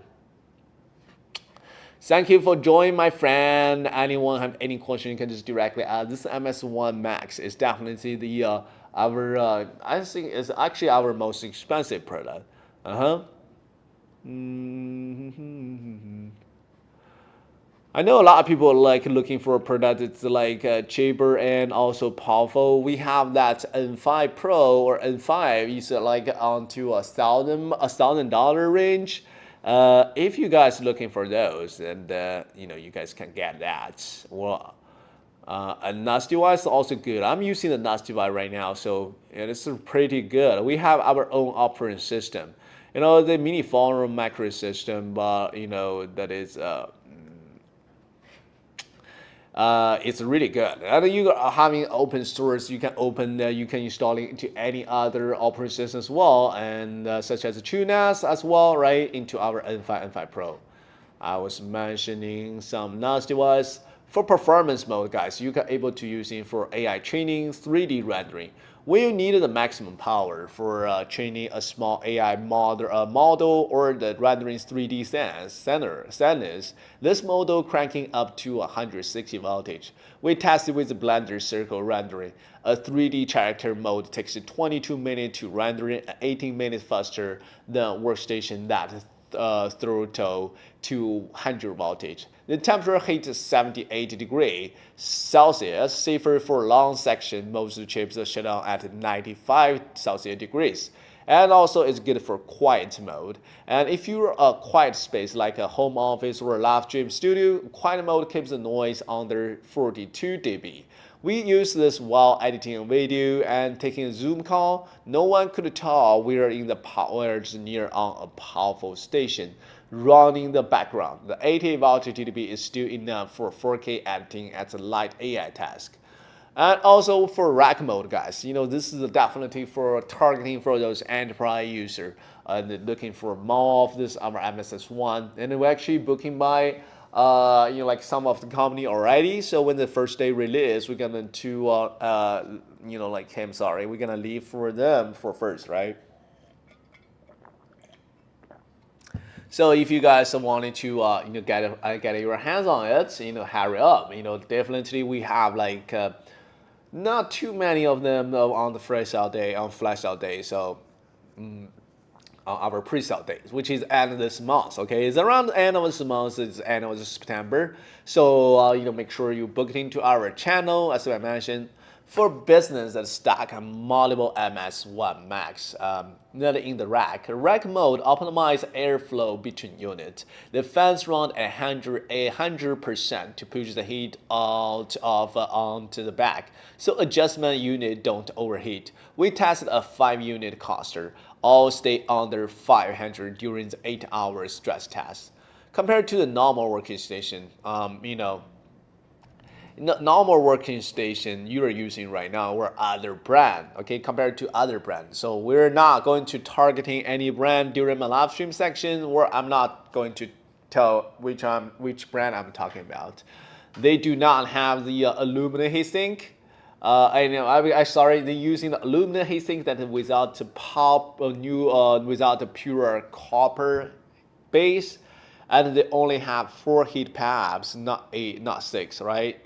Thank you for joining, my friend. Anyone have any question, you can just directly ask. This MS-1 Max is definitely the I think it's actually our most expensive product. I know a lot of people like looking for a product that's like cheaper and also powerful. We have that N5 Pro or N5 is like onto $1,000 range. If you guys looking for those, and you guys can get that. Well, a NAS device is also good. I'm using the NAS device right now, so it's pretty good. We have our own operating system. The MINISFORUM macro system, but that is. It's really good. And you are having open source, you can install it into any other operating system as well, and such as TrueNAS as well, right, into our N5 Pro. I was mentioning some NAS device. For performance mode, guys, you can able to use it for AI training, 3D rendering. When you need the maximum power for training a small AI model or the rendering 3D scenes, this model cranking up to 160 voltage. We tested with the Blender Circle rendering. A 3D character mode takes 22 minutes to render it, 18 minutes faster than Workstation that throttle to 100 voltage. The temperature hits 78 degrees Celsius, safer for long section. Most chips are shut down at 95 Celsius degrees. And also it's good for quiet mode. And if you're a quiet space like a home office or a live stream studio, quiet mode keeps the noise under 42 dB. We use this while editing a video and taking a Zoom call. No one could tell we're near on a powerful station running the background. The 80 voltage dB is still enough for 4K editing as a light AI task. And also for rack mode, guys, this is definitely for targeting for those enterprise users looking for more of this our MS-S1, and we're actually booking by like some of the company already. So when the first day release, we're gonna we're gonna leave for them for first, right? So if you guys wanted to get your hands on it, hurry up. Definitely we have like not too many of them on the flash sale day. So on our pre-sale days, which is end of this month. Okay, it's around the end of this month. It's end of September. So make sure you book it into our channel, as I mentioned, for business that stack multiple MS-1 Max. Not in the rack. Rack mode optimize airflow between units. The fans run 100% to push the heat out of onto the back, so adjustment unit don't overheat. We tested a 5-unit cluster. All stay under 500 during the 8-hour stress test. Compared to the normal working station, normal working station you're using right now or other brand, okay, compared to other brands. So we're not going to targeting any brand during my live stream section, or I'm not going to tell which brand I'm talking about. They do not have the aluminum heatsink. Sorry, they're using the aluminum heatsink that without the without the pure copper base, and they only have 4 heat pads, not 8, not 6, right?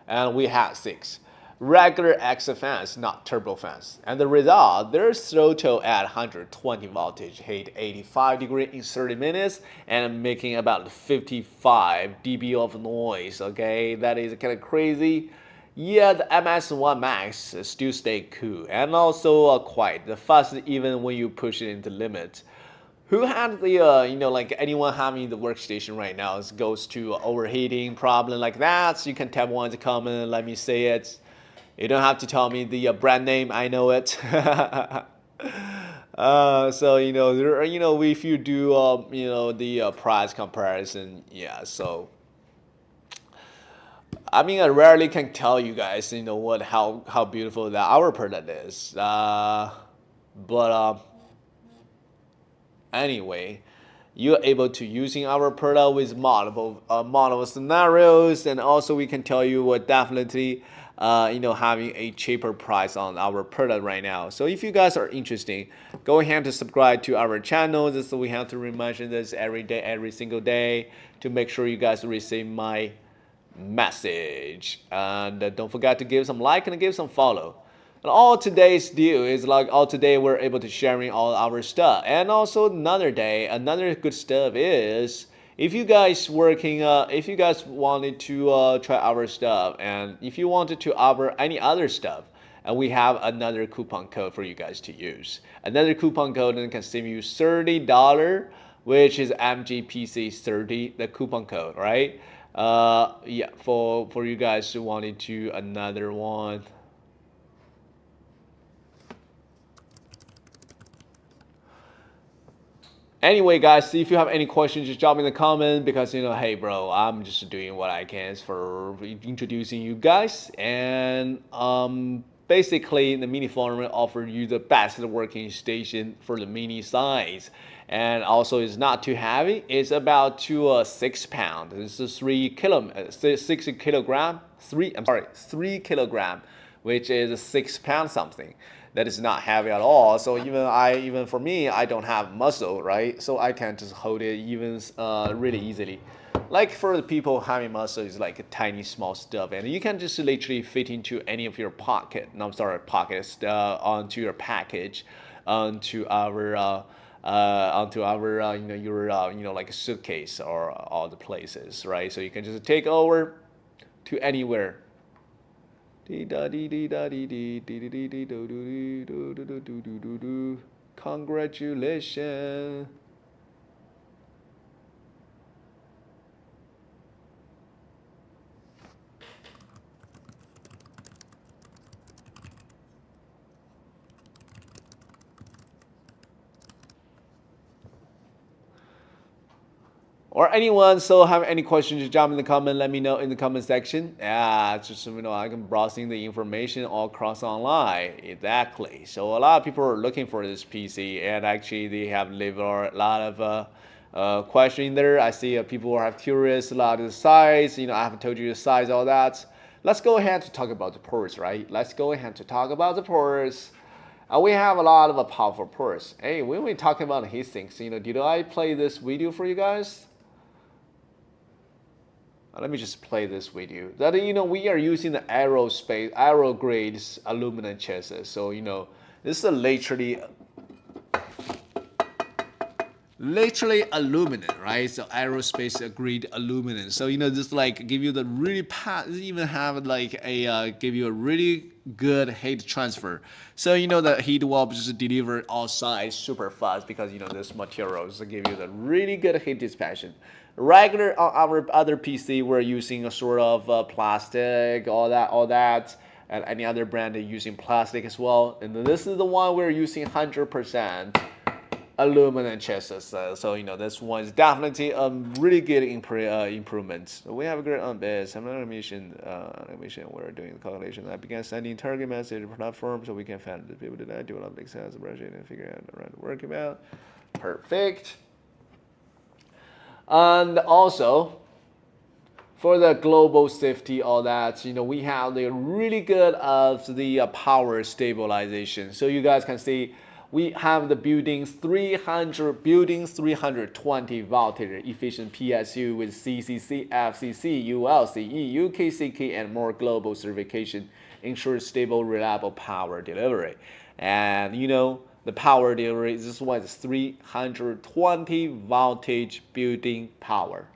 And we had 6 regular exit fans, not turbo fans. And the result, there's throttle at 120 voltage, heat 85 degrees in 30 minutes, and making about 55 dB of noise. Okay, that is kind of crazy. Yeah, the MS-1 Max still stay cool and also quiet, the fast even when you push it into limit. Who had the like anyone having the workstation right now goes to overheating problem like that? So you can tap one in the comment, let me say it. You don't have to tell me the brand name, I know it. So there if you do the price comparison, yeah. So I mean, I rarely can tell you guys, how beautiful that our product is. But anyway, you're able to using our product with multiple scenarios, and also we can tell you we're definitely having a cheaper price on our product right now. So if you guys are interested, go ahead to subscribe to our channel. This we have to mention this every day, every single day, to make sure you guys receive my message. And don't forget to give some like and give some follow. And all today's deal is like all today we're able to sharing all our stuff. And also another good stuff is if you guys if you guys wanted to try our stuff, and if you wanted to offer any other stuff, and we have another coupon code for you guys to use. Another coupon code that can save you $30, which is MGPC30, the coupon code, right? Yeah, for you guys who wanted to another one. Anyway, guys, if you have any questions, just drop me in the comment, because hey, bro, I'm just doing what I can for introducing you guys. And basically, the MINISFORUM offers you the best working station for the mini size, and also it's not too heavy. It's about 6 pounds. This is 3 kilogram, 3 kilogram, which is 6 pounds something. That is not heavy at all. So even for me, I don't have muscle, right? So I can just hold it even really easily. Like for the people having muscle, it's like a tiny small stuff, and you can just literally fit into any of your pockets onto your package, onto our like a suitcase or all the places, right? So you can just take over to anywhere. Congratulations. Or anyone, so have any questions, just drop in the comment, let me know in the comment section. Yeah, just I can browsing the information all across online. Exactly. So a lot of people are looking for this PC, and actually they have a lot of questions there. I see people are curious a lot of the size. I haven't told you the size, all that. Let's go ahead to talk about the ports, right? Let's go ahead to talk about the ports. We have a lot of powerful ports. Hey, when we're talking about heat sinks, did I play this video for you guys? Let me just play this video. That we are using the aero grade aluminum chassis. So this is literally aluminum, right? So aerospace grade aluminum. So this like give you the really even have like a give you a really good heat transfer. So the heat will just deliver outside super fast because this materials give you the really good heat dissipation. Regular on our other PC, we're using a sort of plastic, all that, and any other brand using plastic as well. And this is the one we're using 100% aluminum chassis. So this one is definitely a really good improvement. So we have a great on this. Another mission. We're doing the calculation. I began sending target message to platform so we can find the people that do a lot of exams, and figure out around the work about. Perfect. And also, for the global safety, all that, we have the really good of the power stabilization. So you guys can see we have the buildings 320 voltage efficient PSU with CCC, FCC, ULCE, UKCK, and more global certification ensures stable, reliable power delivery. And the power delivery, this one is 320 voltage building power.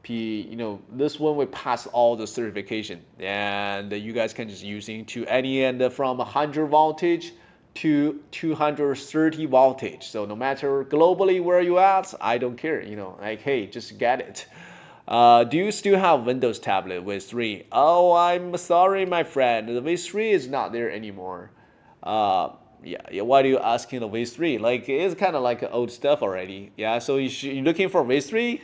This one will pass all the certification, and you guys can just use it to any end from 100 voltage to 230 voltage. So no matter globally where you at, I don't care. Like, hey, just get it. Do you still have Windows tablet with 3? Oh, I'm sorry, my friend. The V3 is not there anymore. Yeah. Why are you asking the V3? Like, it's kind of like old stuff already. Yeah. So you're looking for V3?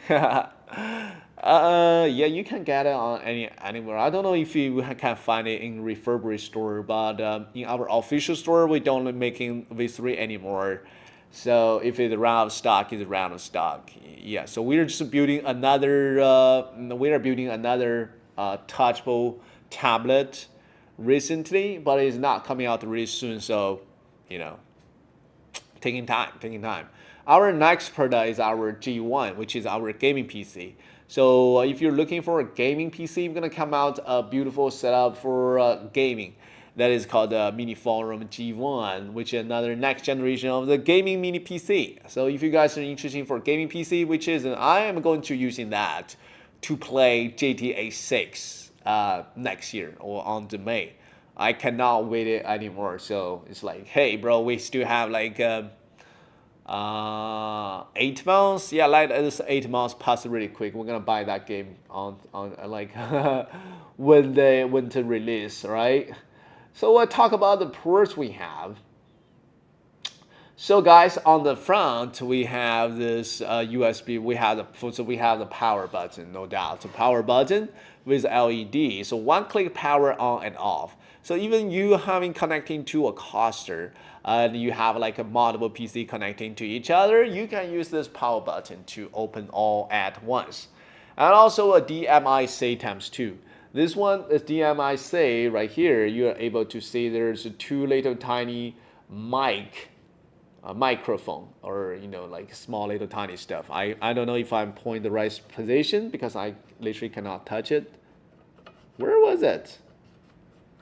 Yeah, you can get it on anywhere. I don't know if you can find it in refurbished store, but in our official store, we don't making V3 anymore. So if it's round of stock, it's round of stock. Yeah. So we're just building another. We are building another touchable tablet recently, but it's not coming out really soon. So taking time. Our next product is our G1, which is our gaming PC. So if you're looking for a gaming PC, we're gonna come out a beautiful setup for gaming. That is called the MINISFORUM G1, which is another next generation of the gaming mini PC. So if you guys are interested for gaming PC, which is, I am going to using that to play GTA 6 next year or on the May. I cannot wait it anymore. So it's like, hey, bro, we still have like 8 months. Yeah, like this 8 months pass really quick. We're gonna buy that game on like when they went to release, right? So we'll talk about the ports we have. So guys, on the front we have this USB. We have the power button, no doubt. So power button with LED. So one-click power on and off. So even you having connecting to a cluster, and you have like a multiple PC connecting to each other, you can use this power button to open all at once. And also a DMI-C ×2. This one is DMI-C right here. You are able to see there's 2 little tiny microphone, or like small little tiny stuff. I don't know if I'm pointing the right position because I literally cannot touch it. Where was it?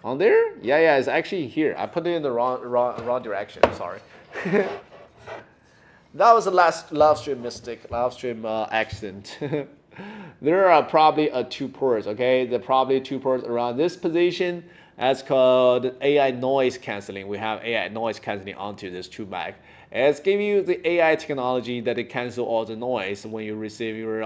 On there? Yeah, it's actually here. I put it in the wrong direction. Sorry. That was the last live stream mistake, live stream accident. There are probably 2 ports. Okay, there are probably 2 ports around this position. That's called AI noise canceling. We have AI noise canceling onto this 2 Mac. It's giving you the AI technology that it cancel all the noise when you receive your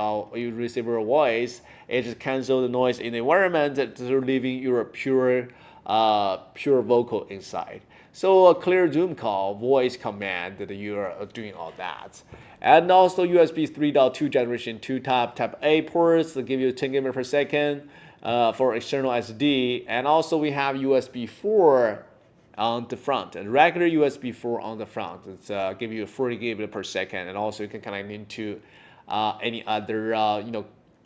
voice. It just cancel the noise in the environment, leaving your pure vocal inside. So a clear Zoom call, voice command that you are doing all that. And also USB 3.2 generation 2 Type A ports that give you 10 gigabit per second for external SD. And also we have USB 4 on the front, and regular USB 4 on the front. It's give you 40 gigabit per second, and also you can connect into any other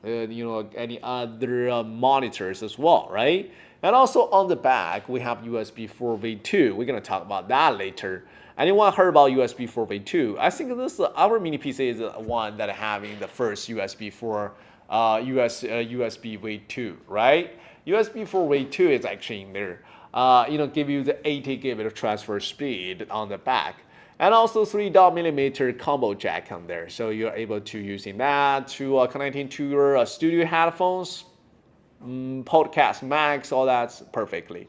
any other monitors as well, right? And also on the back, we have USB 4v2. We're gonna talk about that later. Anyone heard about USB 4v2? I think this our mini PC is the one that having the first USB 4 USB v2, right? USB 4 v2 is actually in there. Give you the 80 gigabit transfer speed on the back, and also 3.mm combo jack on there. So you're able to using that to connecting to your studio headphones, podcast Max, all that's perfectly.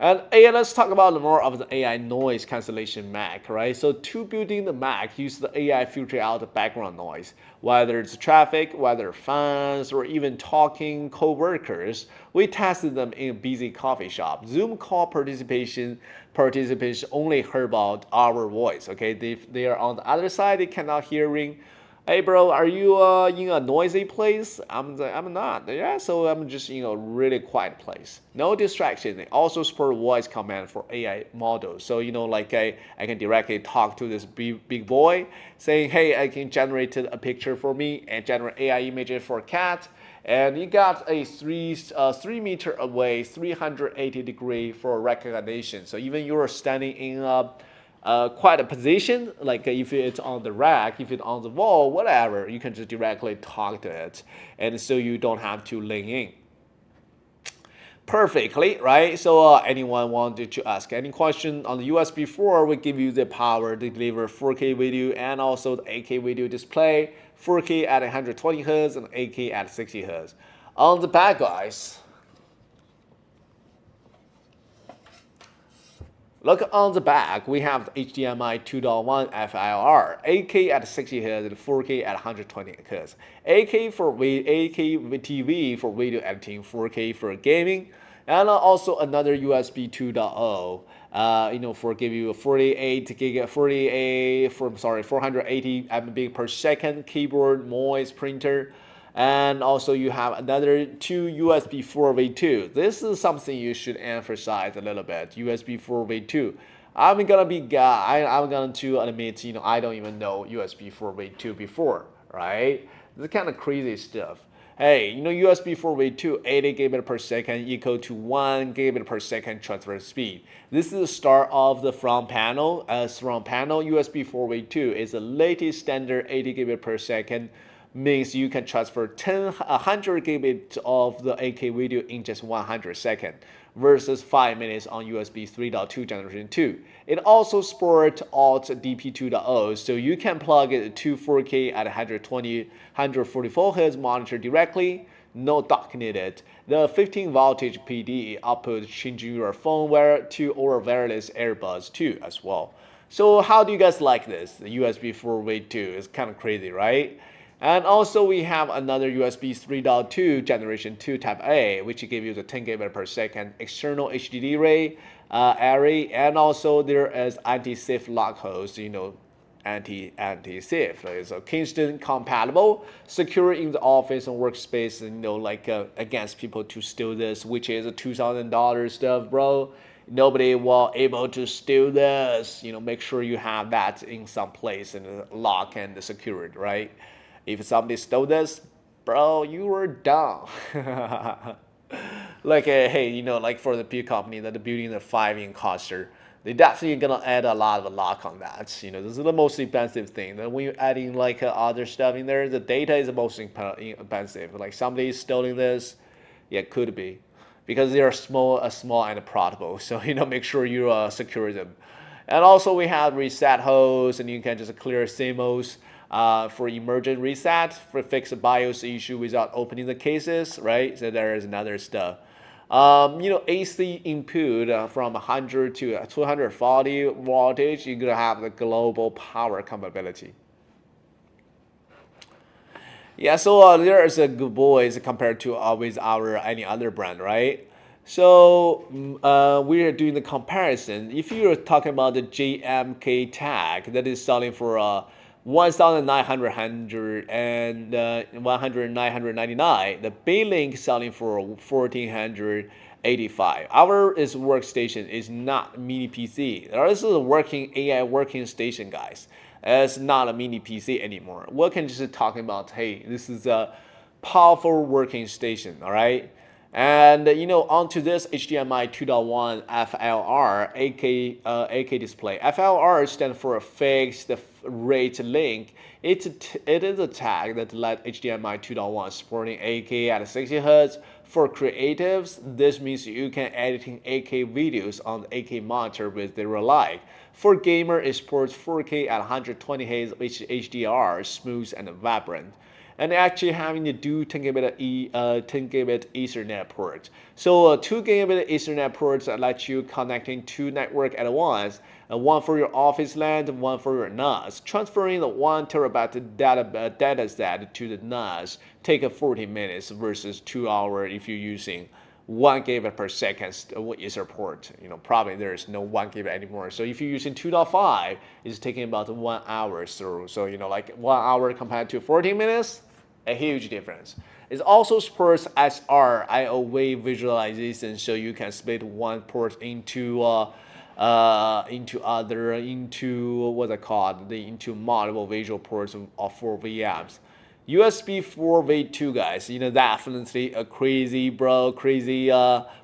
And let's talk about more of the AI noise cancellation Mac, right? So to building the Mac, use the AI filter out the background noise, whether it's traffic, whether fans, or even talking co-workers. We tested them in a busy coffee shop. Zoom call participants only heard about our voice, okay? If they are on the other side, they cannot hearing. Hey bro, are you in a noisy place? I'm not. Yeah, so I'm just in a really quiet place. No distraction. They also support voice command for AI models. So like I can directly talk to this big boy, saying, hey, I can generate a picture for me and generate AI images for a cat. And you got a 3 meter away, 380-degree for recognition. So even you're standing in quite a position, like if it's on the rack, if it's on the wall, whatever, you can just directly talk to it, and so you don't have to lean in. Perfectly, right? So anyone wanted to ask any question on the USB 4, we give you the power to deliver 4K video and also the 8K video display, 4K at 120 Hz and 8K at 60 Hz. On the back, guys, look on the back, we have the HDMI 2.1 FLR, 8K at 60 Hz and 4K at 120 Hz. 8K TV for video editing, 4K for gaming, and also another USB 2.0. For give you a 480 Mbps per second keyboard noise printer. And also you have another two USB 4v2. This is something you should emphasize a little bit. USB 4v2. I'm going to admit, I don't even know USB 4v2 before, right? This is kind of crazy stuff. Hey, USB 4v2, 80 gigabit per second equal to 1 gigabit per second transfer speed. This is the start of the front panel. As front panel, USB 4v2 is the latest standard 80 gigabit per second, means you can transfer 100 gigabit of the 8K video in just 100 seconds versus 5 minutes on USB 3.2 generation 2. It also supports Alt DP 2.0, so you can plug it to 4K at 144 Hz monitor directly. No dock needed. The 15 voltage PD output changing your phone wear to or wireless earbuds too as well. So how do you guys like this? The USB 4v2 is kind of crazy, right? And also we have another USB 3.2 generation 2 type A, which gives you the 10 gigabit per second external HDD array, and also there is anti-thief lock host, anti-thief. So Kingston compatible, secure in the office and workspace, against people to steal this, which is a $2,000 stuff, bro. Nobody will able to steal this. Make sure you have that in some place and lock and secured, right? If somebody stole this, bro, you were dumb. Hey, like for the big company that are building the 5-inch cluster, they definitely gonna add a lot of lock on that. This is the most expensive thing. Then when you're adding other stuff in there, the data is the most expensive. Like somebody is stealing this, yeah, could be, because they are small and portable. So make sure you secure them. And also we have reset hosts, and you can just clear CMOS. For emergent reset, for fix a BIOS issue without opening the cases, right? So there is another stuff. AC input from 100 to 240 voltage, you're gonna have the global power compatibility. Yeah, so there is a good boys compared to with our any other brand, right? So we are doing the comparison. If you're talking about the JMK tag that is selling for 1,900 and 1,999. The B-Link selling for 1,485. Our workstation is not mini PC. This is a working AI working station, guys. It's not a mini PC anymore. We can just talking about, hey, this is a powerful working station, all right? And onto this HDMI 2.1 FLR AK display. FLR stands for a fixed rate link. It is a tag that let HDMI 2.1 supporting 8K at 60 Hz. For creatives, this means you can editing 8K videos on the 8K monitor with zero lag. For gamer, it supports 4K at 120 Hz, which HDR, smooth and vibrant. And actually having to do 10 gigabit Ethernet port. So 2 gigabit Ethernet ports let you connecting two network at once, one for your office LAN, one for your NAS. Transferring the 1 terabyte data set to the NAS take 40 minutes versus 2 hours if you're using 1 gigabit per second Ether port. Probably there's no 1 gigabit anymore. So if you're using 2.5, it's taking about 1 hour through. So like 1 hour compared to 40 minutes, a huge difference. It also supports SR I/O wave visualization, so you can split one port into multiple visual ports of 4 VMs. USB 4 V2, guys, definitely a crazy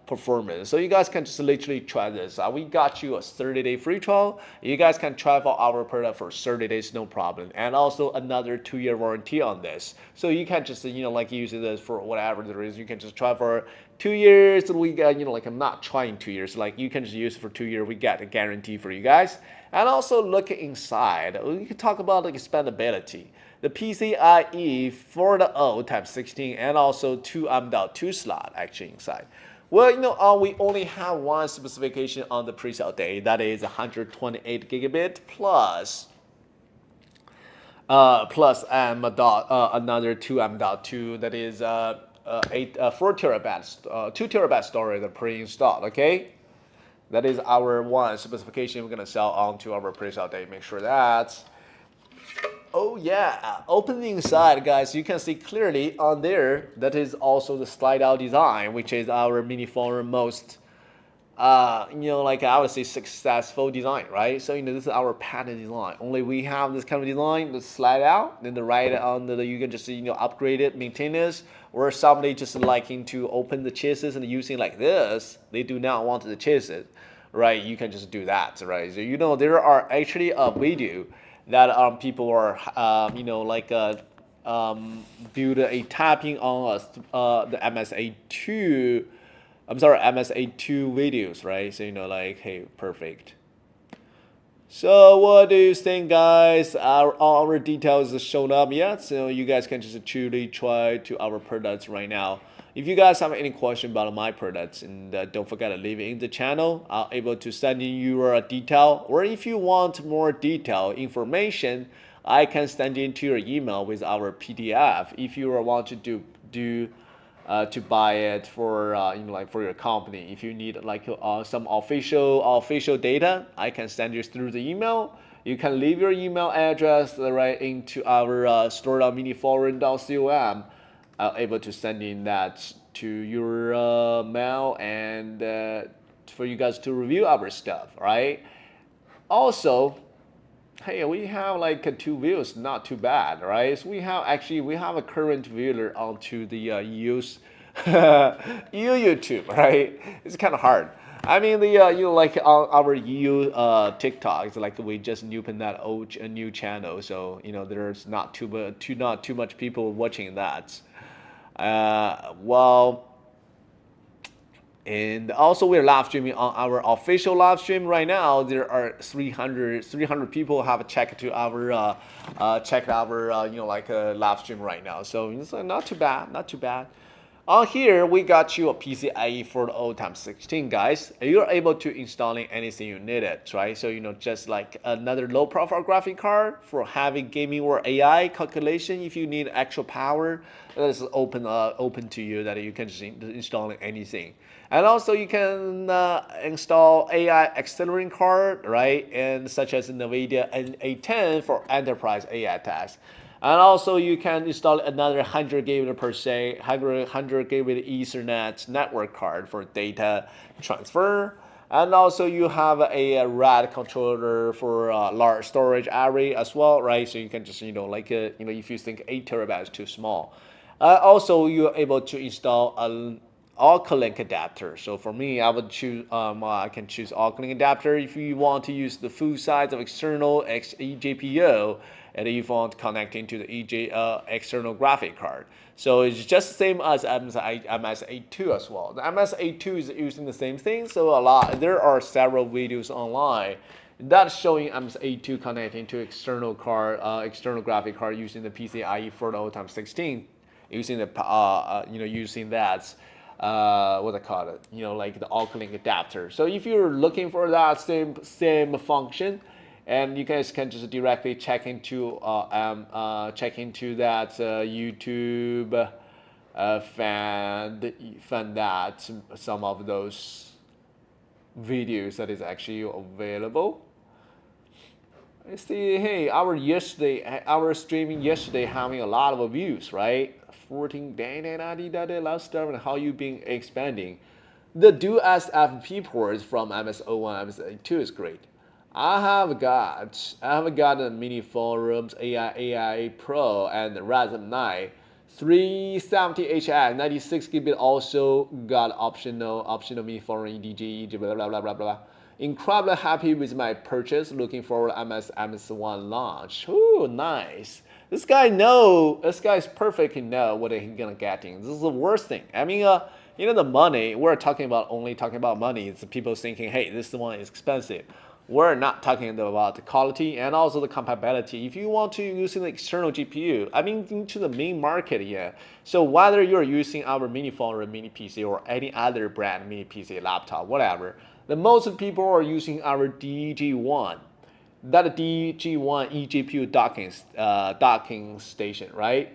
performance. So you guys can just literally try this. We got you a 30-day free trial. You guys can try out our product for 30 days, no problem. And also another 2-year warranty on this. So you can just, like using this for whatever there is. You can just try for 2 years. We got, like I'm not trying 2 years. Like you can just use it for 2 years. We got a guarantee for you guys. And also look inside. We can talk about like expandability. The PCIe 4.0 type 16 and also 2 M.2 slot actually inside. Well, we only have one specification on the pre-sale day. That is 128 gigabit plus another 2 M.2. That is 4 terabytes, 2 terabyte storage pre-installed. Okay, that is our one specification we're gonna sell on to our pre-sale day. Make sure that. Oh yeah, opening inside, guys, you can see clearly on there, that is also the slide out design, which is our MINISFORUM most, like I would say successful design, right? So, this is our patent design. Only we have this kind of design, the slide out, then the right on you can just, upgrade it, maintain this, or somebody just liking to open the chassis and using like this, they do not want the chassis, right? You can just do that, right? So, there are actually a video that people are, build a tapping on the MSA2 videos, right? So, hey, perfect. So what do you think, guys? All our details are shown up yet, so you guys can just truly try to our products right now. If you guys have any question about my products, and don't forget to leave it in the channel. I'll able to send you your detail, or if you want more detailed information, I can send it to your email with our PDF. If you want to to buy it for for your company, if you need some official data, I can send you through the email. You can leave your email address right into our store.miniforum.com. I'm able to send in that to your mail and for you guys to review our stuff, right? Also, hey, we have like 2 views, not too bad, right? So we have a current viewer onto the YouTube, right? It's kind of hard. I mean, like on our EU TikTok, it's like we just opened that new channel, so there's not too much people watching that. And also we're live streaming on our official live stream right now. There are 300 people have checked our live stream right now. So it's not too bad. On here we got you a PCIe 4.0 times 16, guys. You're able to installing anything you needed, right? So just like another low profile graphic card for heavy gaming or AI calculation. If you need extra power, this is open to you that you can just install anything. And also you can install AI accelerating card, right? And such as NVIDIA A10 for enterprise AI tasks. And also you can install another 100 gigabit per se, 100 gigabit Ethernet network card for data transfer. And also you have a RAD controller for large storage array as well, right? So you can just, if you think 8 terabytes is too small. Also, you're able to install an Alkalink adapter. So for me, I would choose. I can choose Alkalink adapter if you want to use the full size of external eGPU, and if you want to connect into the external graphic card. So it's just the same as MS-A2 as well. The MS-A2 is using the same thing. So there are several videos online that's showing MS-A2 connecting to external graphic card using the PCIe 4.0x16, using using that what I call it, like the Alkalink adapter. So if you're looking for that same function, and you guys can just directly check into that YouTube, find that some of those videos that is actually available. I see, hey, our streaming yesterday having a lot of views, right? 14 last stuff, and how you been expanding. The dual SFP ports from MS-01 MS-2 is great. I have got a MINISFORUM AI Pro and Ryzen 9 370HX 96 gigabit, also got optional MINISFORUM EDG blah blah blah blah blah. Incredibly happy with my purchase. Looking forward to MS-S1 launch. Ooh, nice. This guy's perfectly know what he's gonna get in. This is the worst thing. I mean, the money, we're only talking about money. It's people thinking, hey, this one is expensive. We're not talking about the quality and also the compatibility. If you want to use an external GPU, I mean, into the main market, yeah. So whether you're using our MINISFORUM mini PC or any other brand mini PC, laptop, whatever, the most people are using our DG1. That DG1 eGPU docking station, right?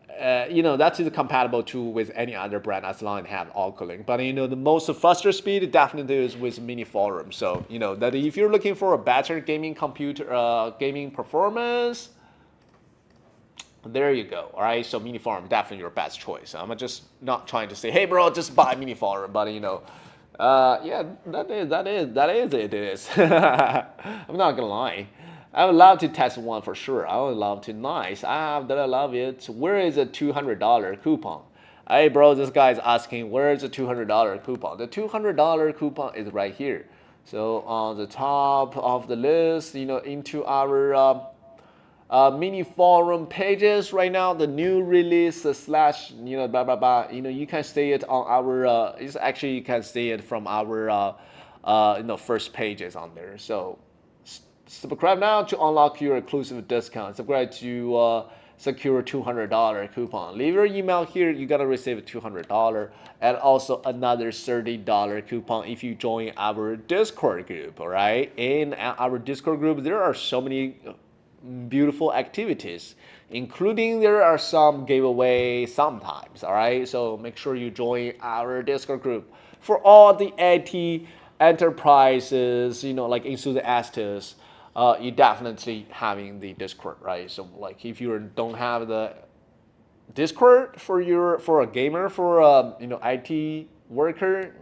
That is compatible with any other brand as long as it have Alkalink. But the most faster speed definitely is with MINISFORUM. So that if you're looking for a better gaming performance, there you go. All right, so MINISFORUM definitely your best choice. I'm just not trying to say, hey bro, just buy MINISFORUM, but yeah, it is. I'm not gonna lie. I would love to test one for sure. I would love to. Nice. I love it. Where is a $200 coupon? Hey, bro, this guy's asking, where is the $200 coupon? The $200 coupon is right here. So on the top of the list, into our MINISFORUM pages right now, the new release slash blah blah blah. You can see it on our. It's actually you can see it from our first pages on there. So subscribe now to unlock your exclusive discount. Subscribe to secure $200 coupon. Leave your email here. You gotta receive $200 and also another $30 coupon if you join our Discord group. All right, in our Discord group, there are so many beautiful activities, including there are some giveaway sometimes. All right, so make sure you join our Discord group for all the IT enterprises, like enthusiasts. You definitely having the Discord, right? So like if you don't have the Discord for a gamer, for a IT worker,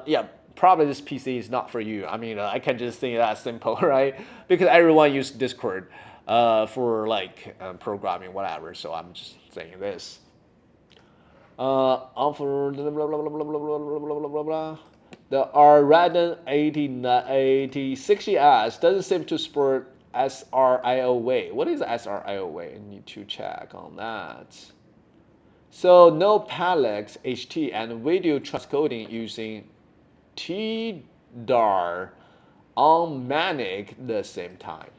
yeah, probably this PC is not for you. I mean, I can just say that simple, right? Because everyone uses Discord for programming, whatever. So I'm just saying this. For blah blah blah blah blah blah blah blah blah blah. The Radeon 8060S doesn't seem to support SRIO way. What is SRIO way? I need to check on that. So no parallax HT and video transcoding using TDAR on Manic the same time.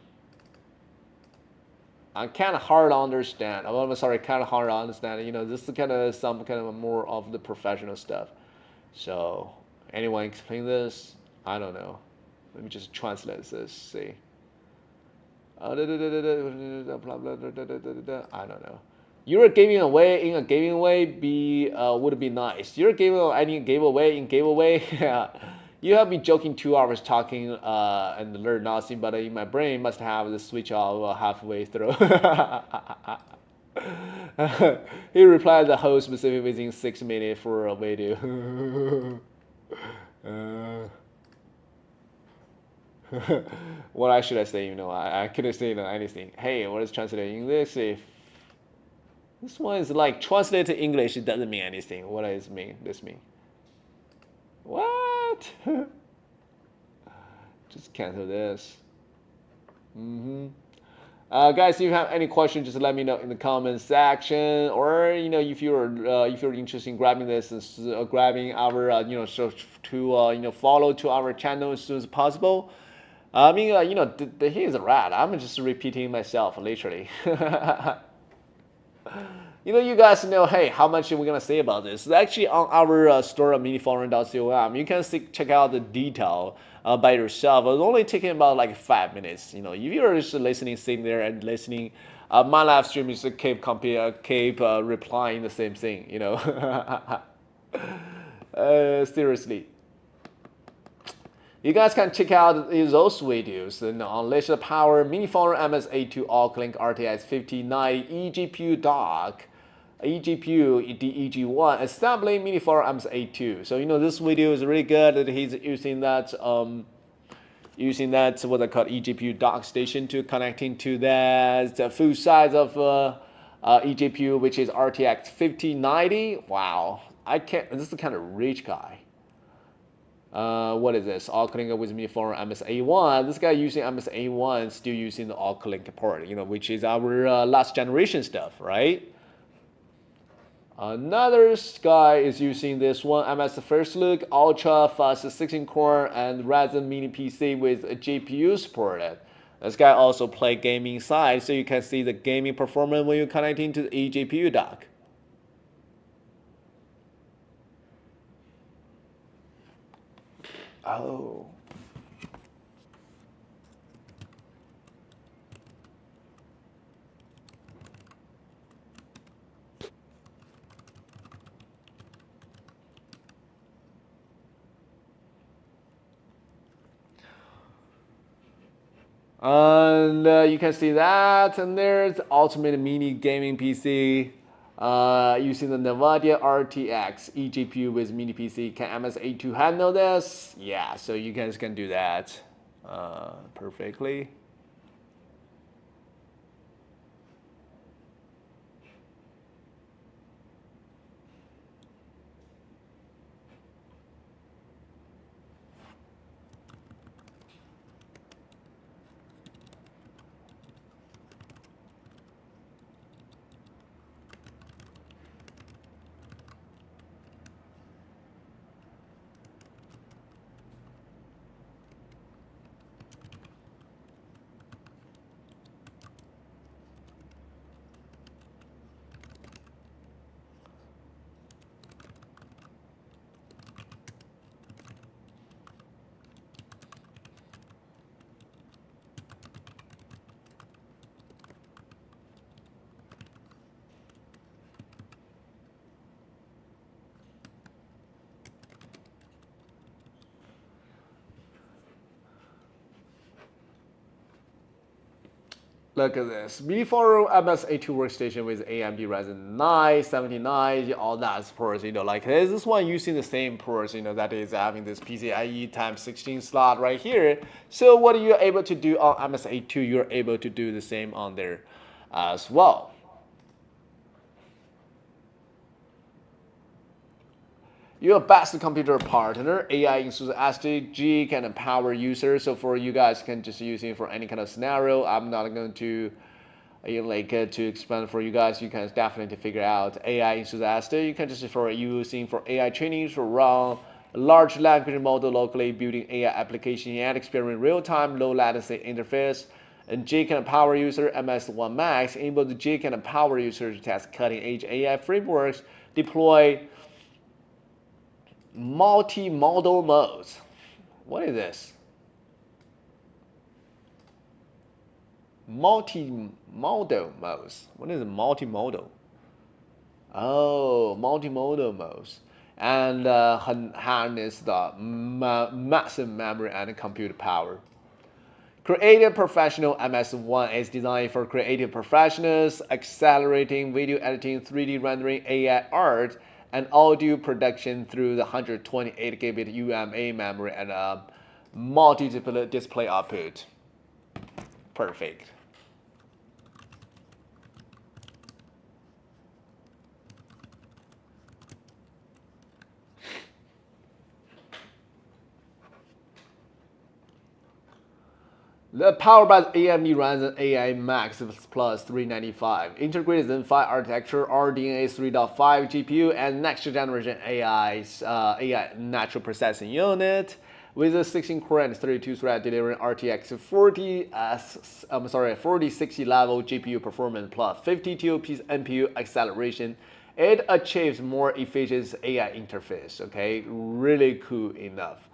I kind of hard to understand. I'm sorry, kind of hard to understand. This is kind of some kind of more of the professional stuff. So anyone explain this? I don't know. Let me just translate this. See. I don't know. You're giving away in a giving way would be nice. You're giving any giveaway in giveaway. You have been joking 2 hours talking and learn nothing, but in my brain must have the switch off halfway through. He replied the whole specific within 6 minutes for a video. What should I say? I couldn't say anything. Hey, what is translating English? If This one is like translated to English. It doesn't mean anything. What does this mean? What? Just cancel this. Guys, if you have any questions, just let me know in the comment section, or if you're interested in grabbing this, grabbing our so to follow to our channel as soon as possible. I mean, here's a rat. I'm just repeating myself, literally. You guys know, hey, how much are we gonna say about this? Actually, on our store at miniforum.com, you can check out the detail by yourself. It's only taking about like 5 minutes. If you're just listening, sitting there and listening, my live stream is keep replying the same thing. Seriously. You guys can check out those videos on Unleashed Power MINISFORUM MS-S1 All-Link RTX 5090 eGPU dock, eGPU DEG1 assembling MINISFORUM MS-S2. So this video is really good. That he's using that what I call eGPU dock station to connecting to that full size of eGPU, which is RTX 5090. Wow, I can't. This is the kind of rich guy. What is this? All-Link with MINISFORUM MS-S1. This guy using MS-S1, still using the All-Link port, which is our last generation stuff, right? Another guy is using this one, MS First Look Ultra Fast 16-core and Ryzen mini PC with a GPU supported. This guy also play gaming side, so you can see the gaming performance when you're connecting to the eGPU dock. Oh. And you can see that, and there's Ultimate Mini Gaming PC using the NVIDIA RTX eGPU with mini PC. Can MS-S2 handle this? Yeah, so you guys can do that perfectly. Look at this. MINISFORUM MS-S2 workstation with AMD Ryzen 9, 79, all that ports, like this one using the same ports, that is having this PCIe times 16 slot right here. So what you're able to do on MS-S2, you're able to do the same on there as well. Your best computer partner, AI enthusiastic, can empower users. So for you guys can just use it for any kind of scenario. I'm not going to to expand for you guys. You can definitely figure out AI enthusiastic. You can just for using for AI training to run large language model locally, building AI application and experience real-time low latency interface. And J can empower user MS-S1 MAX enable the J can empower users to test cutting-edge AI frameworks, deploy multi-modal modes. What is this? Multi-modal modes. What is multi-modal? Oh, multi-modal modes. And harness the massive memory and compute power. Creative Professional MS-S1 is designed for creative professionals, accelerating video editing, 3D rendering, AI art, and audio production through the 128 gigabit UMA memory and a multi-display output. Perfect. The powered by AMD Ryzen AI Max Plus 395, integrated Zen 5 architecture, RDNA 3.5 GPU, and next generation AI natural processing unit with a 16-core and 32-thread delivering RTX 4060 level GPU performance plus 52 piece NPU acceleration. It achieves more efficient AI interface. Okay, really cool enough.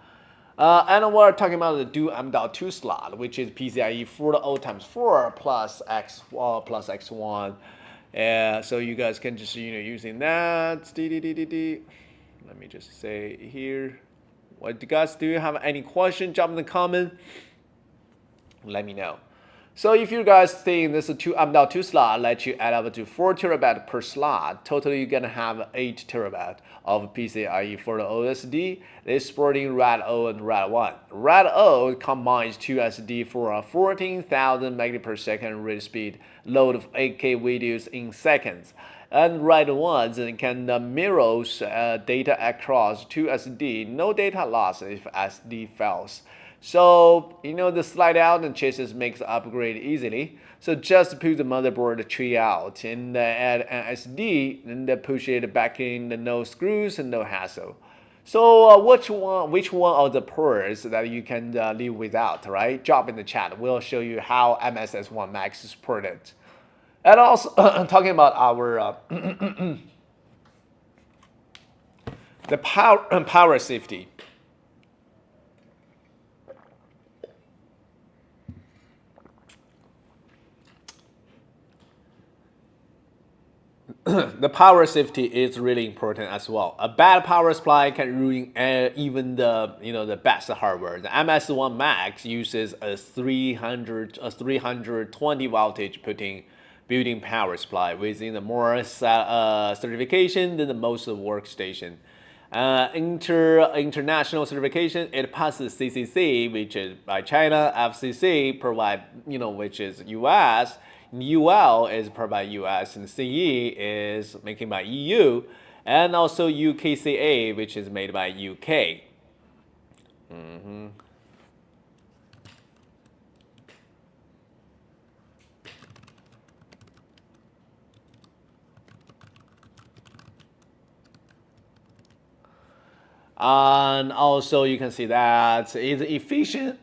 And we're talking about the dual M.2 slot, which is PCIe 4.0 times 4 plus X1. So you guys can just using that. Let me just say here. What do you have any question? Drop in the comment. Let me know. So if you guys think this M.2 slot lets you add up to 4 terabyte per slot, totally you're gonna have 8 terabyte of PCIe 4.0 SSD. It's supporting Radeon and Radeon. Radeon combines 2 SSD for a 14,000 megabit per second read speed, load of 8K videos in seconds. And Radeon can mirror data across 2 SSD, no data loss if SD fails. So, the slide out and chases makes the upgrade easily. So just pull the motherboard tray out and add an SD and push it back in, no screws and no hassle. So which one of the ports that you can live without, right? Drop in the chat. We'll show you how MS-S1 MAX is supported. And also talking about our the power safety. The power safety is really important as well. A bad power supply can ruin even the best hardware. The MS-1 Max uses a 320 voltage built-in power supply within the more certification than the most Workstation. International certification, it passes CCC, which is by China. FCC provide, which is US. UL is provided by US, and CE is making by EU, and also UKCA, which is made by UK. And also you can see that it's efficient.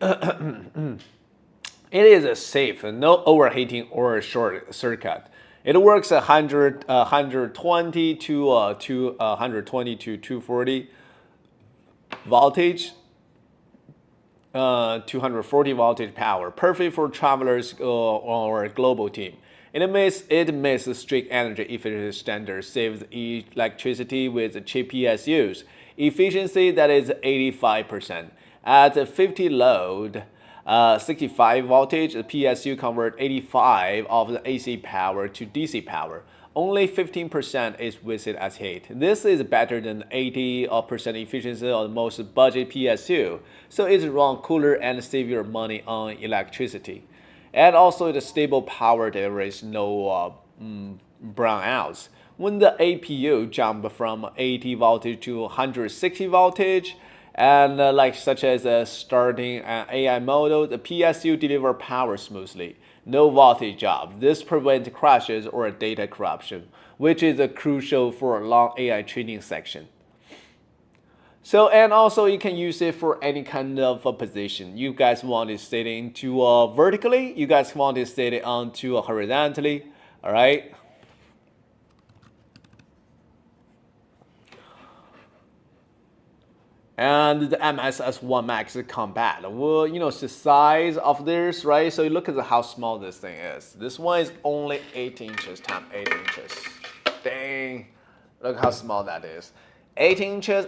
It is safe, no overheating or short circuit. It works 120 to 240 voltage, 240 voltage power, perfect for travelers or a global team. It meets strict energy efficiency standards, saves electricity with cheap PSUs. Efficiency that is 85%. At 50 load, 65 voltage, the PSU convert 85 of the AC power to DC power. Only 15% is wasted as heat. This is better than 80% efficiency on most budget PSU. So it's run cooler and save your money on electricity. And also the stable power delivers no brownouts. When the APU jump from 80 voltage to 160 voltage, and such as starting an AI model, the PSU deliver power smoothly, no voltage drop. This prevents crashes or data corruption, which is crucial for a long AI training section. So, and also you can use it for any kind of position. You guys want it set into vertically, you guys want it set it onto horizontally, all right? And the MS-S1 MAX is compact. Well, the size of this, right? So you look at how small this thing is. This one is only 8 inches times 8 inches. Dang, look how small that is. 8 inches,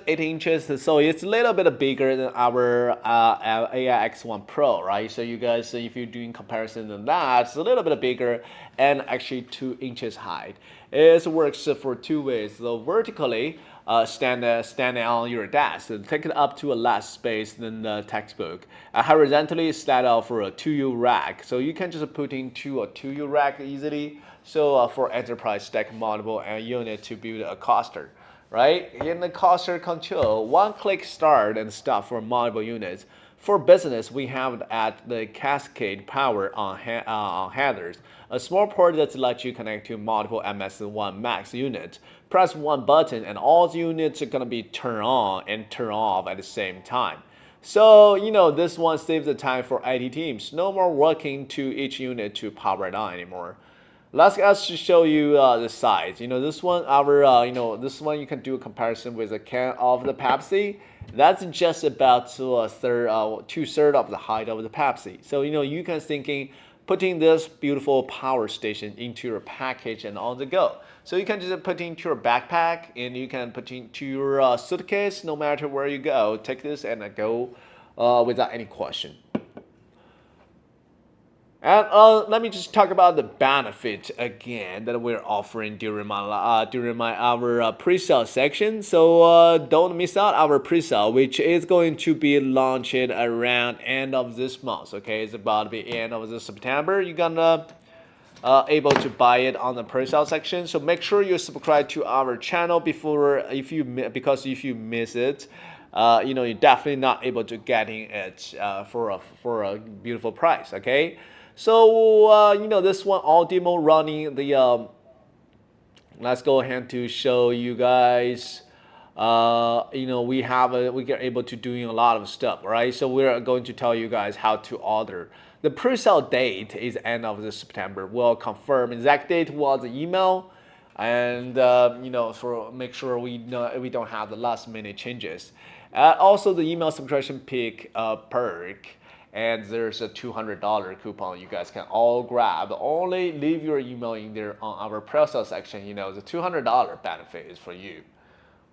so it's a little bit bigger than our AI X1 Pro, right? So you guys, if you're doing comparison than that, it's a little bit bigger and actually 2 inches high. It works for 2 ways. So vertically, standing on your desk, take it up to a less space than the textbook. Horizontally, slide out for a 2U rack. So you can just put into a 2U rack easily. So for enterprise stack multiple unit to build a cluster. Right? In the cluster control, one-click start and stop for multiple units. For business, we have at the cascade power on headers, a small port that lets you connect to multiple MS-1 Max units. Press one button and all the units are gonna be turned on and turned off at the same time. So, this one saves the time for IT teams. No more working to each unit to power it on anymore. Let's actually show you the size. This one, this one you can do a comparison with a can of the Pepsi. That's just about two-thirds of the height of the Pepsi. So you can thinking putting this beautiful power station into your package and on the go. So you can just put into your backpack and you can put into your suitcase. No matter where you go, take this and go without any question. And let me just talk about the benefit again that we're offering during our pre-sale section. So don't miss out our pre-sale, which is going to be launched around end of this month. Okay, it's about to be end of this September. You're gonna able to buy it on the pre-sale section. So make sure you subscribe to our channel because if you miss it, you're definitely not able to getting it for a beautiful price. Okay. So this one all demo running the let's go ahead to show you guys. We are able to doing a lot of stuff, right? So we're going to tell you guys how to order. The pre-sale date is end of this September. We'll confirm exact date was the email, and for make sure we don't have the last minute changes. Also the email subscription pick perk. And there's a $200 coupon you guys can all grab. Only leave your email in there on our pre-sale section. The $200 benefit is for you.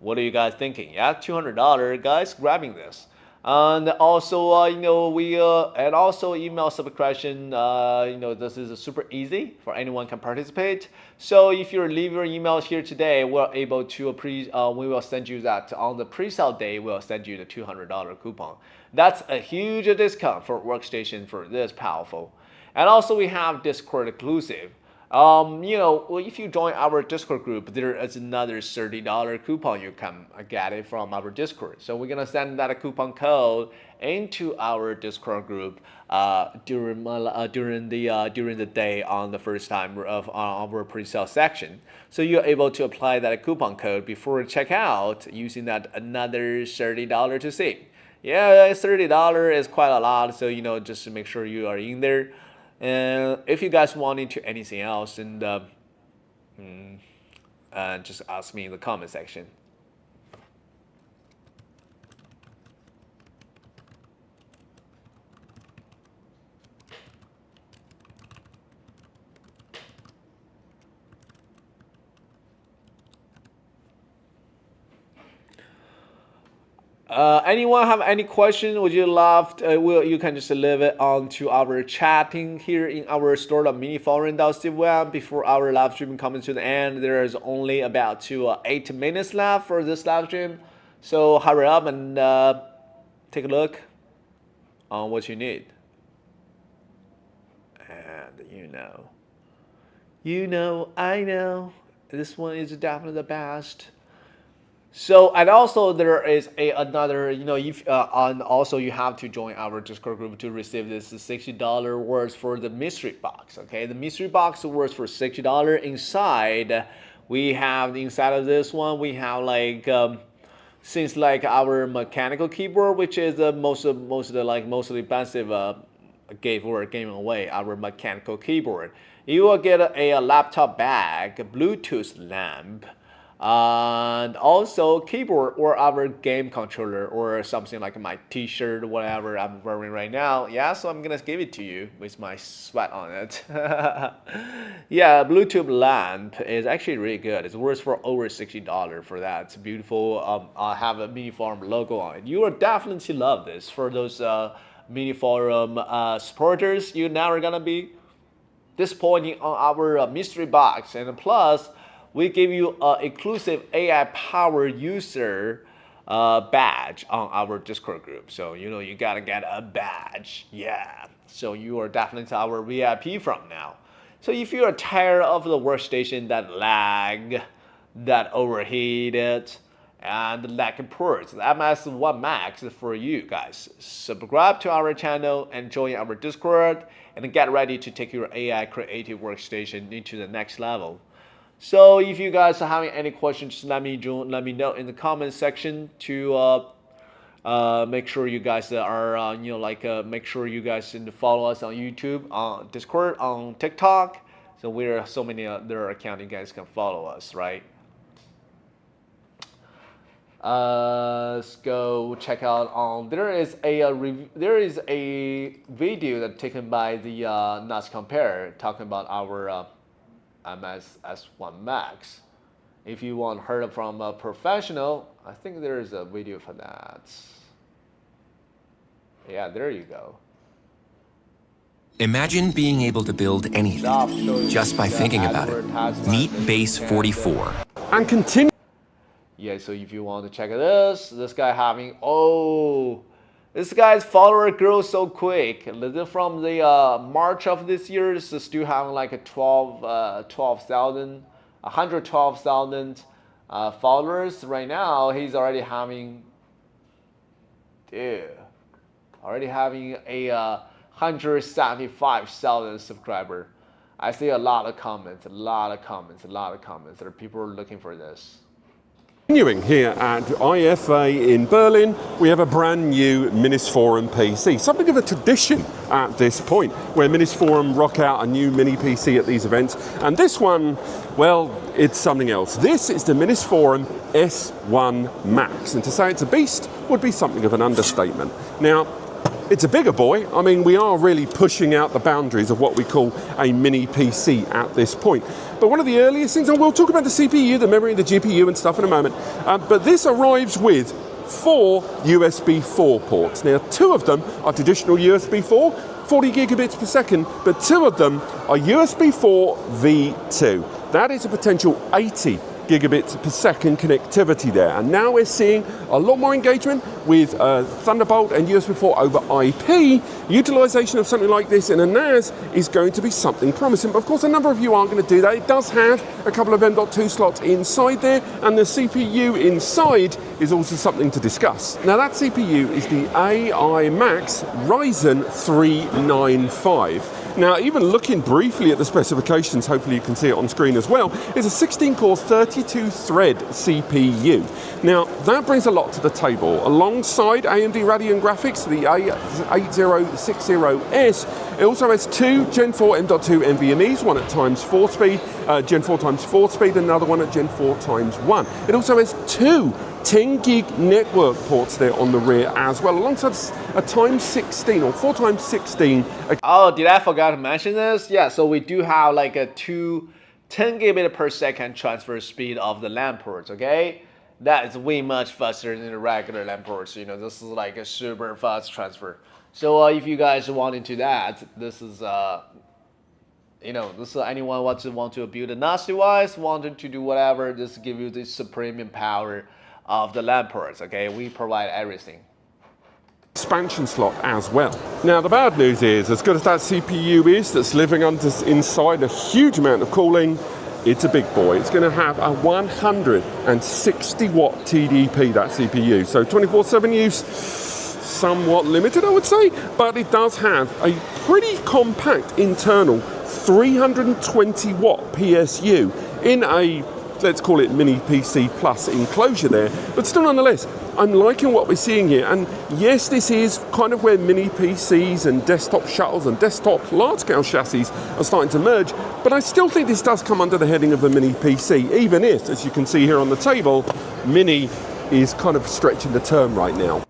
What are you guys thinking? Yeah, $200, guys, grabbing this. And also, and also email subscription. This is super easy for anyone can participate. So if you leave your email here today, we're able to we will send you that on the pre-sale day. We'll send you the $200 coupon. That's a huge discount for Workstation for this powerful. And also we have Discord exclusive. If you join our Discord group, there is another $30 coupon you can get it from our Discord. So we're gonna send that coupon code into our Discord group during the day on the first time of our pre-sale section. So you're able to apply that coupon code before checkout using that another $30 to save. Yeah, $30 is quite a lot. So just to make sure you are in there. And if you guys want into anything else, and just ask me in the comment section. Anyone have any question? Would you love you can just leave it on to our chatting here in our store.miniforum.com. Before our live stream comes to the end, there is only about 8 minutes left for this live stream. So hurry up and take a look on what you need. And I know, this one is definitely the best. So, and also there is another, and also you have to join our Discord group to receive this $60 worth for the mystery box. Okay, the mystery box worth for $60. Inside of this one we have things like our mechanical keyboard, which is the most expensive giving away our mechanical keyboard. You will get a laptop bag, a Bluetooth lamp, and also keyboard or our game controller or something like my t-shirt, whatever I'm wearing right now. Yeah, so I'm gonna give it to you with my sweat on it. Yeah, Bluetooth lamp is actually really good. It's worth for over $60 for that. It's beautiful. I have a MINIFORUM logo on it. You will definitely love this. For those MINIFORUM supporters, you're never gonna be disappointing on our mystery box. And plus, we give you an exclusive AI-powered user badge on our Discord group. So, you gotta get a badge. Yeah. So you are definitely our VIP from now. So if you are tired of the workstation that lag, that overheated, and like ports. The MS-1 Max is for you guys. Subscribe to our channel and join our Discord and get ready to take your AI creative workstation into the next level. So if you guys are having any questions, just let me know in the comment section to make sure you guys are make sure you guys follow us on YouTube, on Discord, on TikTok. So we're so many other accounts you guys can follow us, right? Let's go check out on. There is a video that taken by the NAS Compare talking about our MS-S1 Max. If you want heard from a professional, I think there is a video for that. Yeah, there you go. Imagine being able to build anything just by thinking about it. Meet Base 44. And continue. Yeah, so if you want to check this guy having, this guy's follower grows so quick. From the March of this year, it's still having like a 112,000 followers. Right now, he's already having, a 175,000 subscriber. I see a lot of comments. There are people looking for this. Continuing here at IFA in Berlin, we have a brand new MINISFORUM PC. Something of a tradition at this point, where MINISFORUM rock out a new mini PC at these events. And this one, well, it's something else. This is the MINISFORUM MS-S1 MAX. And to say it's a beast would be something of an understatement. Now, it's a bigger boy. I mean, we are really pushing out the boundaries of what we call a mini PC at this point. But one of the earliest things, and we'll talk about the CPU, the memory, the GPU and stuff in a moment, but this arrives with 4 USB 4 ports. Now, 2 of them are traditional USB 4, 40 gigabits per second, but 2 of them are USB 4 V2. That is a potential 80 gigabits per second connectivity there. And now we're seeing a lot more engagement with Thunderbolt and USB 4 over IP. Utilization of something like this in a NAS is going to be something promising. But of course, a number of you aren't going to do that. It does have a couple of M.2 slots inside there, and the CPU inside is also something to discuss. Now that CPU is the AI Max Ryzen 395. Now, even looking briefly at the specifications, hopefully you can see it on screen as well, it's a 16-core, 32-thread CPU. Now, that brings a lot to the table. Alongside AMD Radeon graphics, the A8060S, it also has 2 Gen 4 M.2 NVMe's, one at ×4 speed, Gen 4 ×4 speed, and another one at Gen 4 ×1. It also has 2 10 gig network ports there on the rear as well, alongside a ×16 or 4 ×16. Oh, did I forget to mention this? Yeah, so we do have like a 10 gigabit per second transfer speed of the LAN ports, okay? That is way much faster than the regular LAN ports. You know, this is like a super fast transfer. So if you guys want into that, this is this is anyone want to build a NAS device, wanted to do whatever, just give you this supreme power of the LAN ports, okay? We provide everything. Expansion slot as well. Now the bad news is, as good as that CPU is, that's living inside a huge amount of cooling, it's a big boy. It's going to have a 160 watt TDP, that CPU. So 24/7 use, somewhat limited I would say, but it does have a pretty compact internal 320 watt PSU in a, let's call it mini PC plus enclosure there, but still nonetheless, I'm liking what we're seeing here. And yes, this is kind of where mini PCs and desktop shuttles and desktop large-scale chassis are starting to merge, but I still think this does come under the heading of a mini PC, even if, as you can see here on the table, mini is kind of stretching the term right now.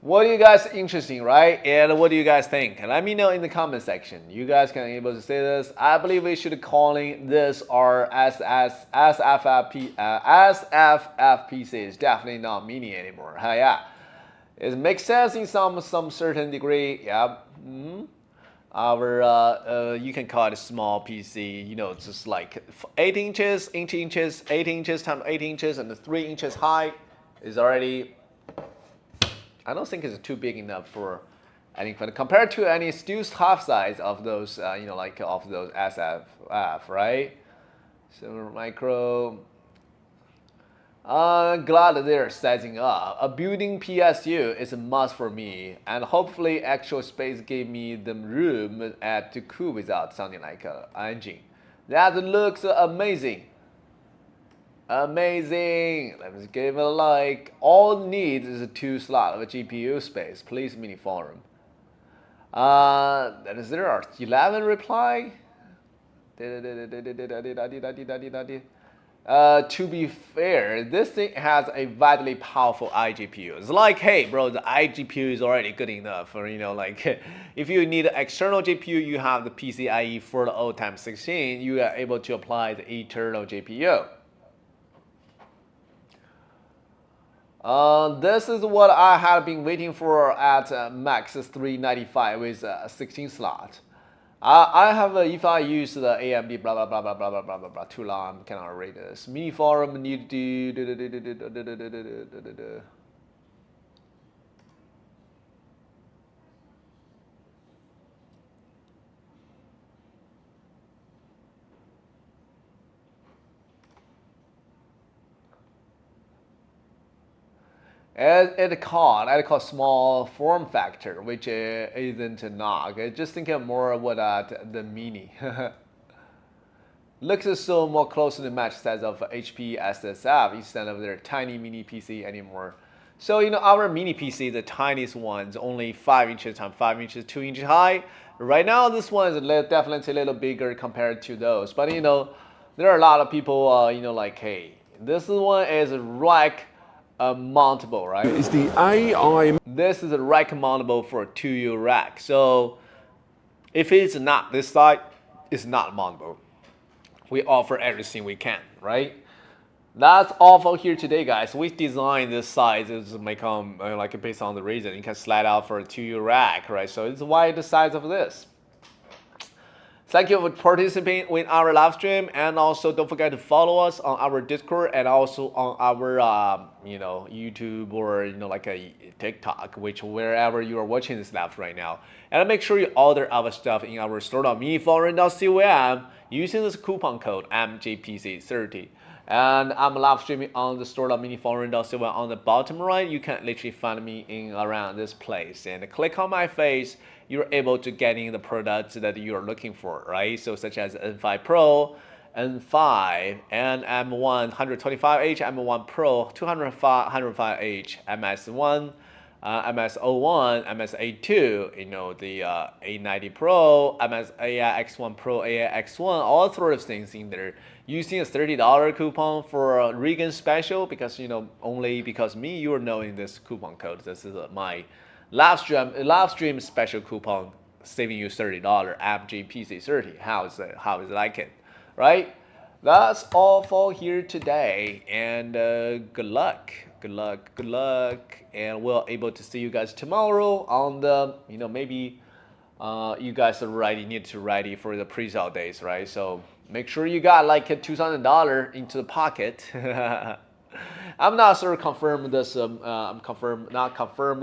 What do you guys interesting, right? And what do you guys think? And let me know in the comment section. You guys can able to say this. I believe we should calling this our SFFPC. It's definitely not mini anymore. Yeah, it makes sense in some certain degree. Yeah. Our you can call it a small PC. You know, just like 8 inches, 8 inches times 8 inches, and the 3 inches high is already. I don't think it's too big enough for any compared to any still half size of those, like of those SFF, right? So micro. Glad that they're sizing up. A building PSU is a must for me, and hopefully actual space gave me the room to cool without sounding like an engine. That looks amazing. Amazing. Let's give it a like. All it needs is a 2 slot of a GPU space. Please MINISFORUM. Is there our 11 reply? To be fair, this thing has a vitally powerful iGPU. It's like, hey, bro, the iGPU is already good enough. For like, if you need an external GPU, you have the PCIe 4.0x16. You are able to apply the internal GPU. This is what I had been waiting for at Max 395 with a 16 slot. I have, if I use the AMD blah blah blah blah blah blah blah blah blah too long, I cannot read this. MINISFORUM need to do. It called small form factor, which isn't a knock. Just thinking more about the mini. Looks so more closely match size of HP SSF instead of their tiny mini PC anymore. So our mini PC, the tiniest one's only 5 inches times 5 inches, 2 inches high. Right now, this one is definitely a little bigger compared to those. But there are a lot of people like, hey, this one is rack mountable, right? Is the AI. This is a rack mountable for a 2U rack. So if it's not this side, it's not mountable. We offer everything we can, right? That's all for here today, guys. We designed this size to make like based on the Ryzen. You can slide out for a 2U rack, right? So it's why the size of this. Thank you for participating in our live stream, and also don't forget to follow us on our Discord and also on our YouTube or like a TikTok, wherever you are watching this live right now. And make sure you order our stuff in our store.miniforum.com using this coupon code MJPC30. And I'm live streaming on the store.miniforum.com on the bottom right. You can literally find me in around this place and click on my face. You're able to get in the products that you're looking for, right? So such as N5 Pro, N5, and M1 125H, M1 Pro 205H, MS1, MS01, MSA2, the A90 Pro, AI-X1 Pro, AI-X1, all sorts of things in there. Using a $30 coupon for a Radeon special because only because you are knowing this coupon code. This is my live stream special coupon, saving you $30 MJPC30. How is it like it, right? That's all for here today, and good luck, and we'll able to see you guys tomorrow on the maybe you guys are need to ready for the pre-sale days, right? So make sure you got like a $2,000 into the pocket. I'm not sure confirm this. Not confirm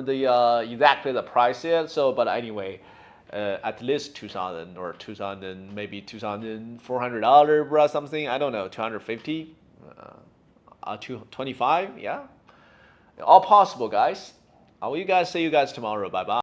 the exactly the price yet. So, but anyway, at least 2,000 or 2,000, maybe $2,400 or something. I don't know, 250, 225. Yeah, all possible, guys. I will see you guys tomorrow. Bye bye.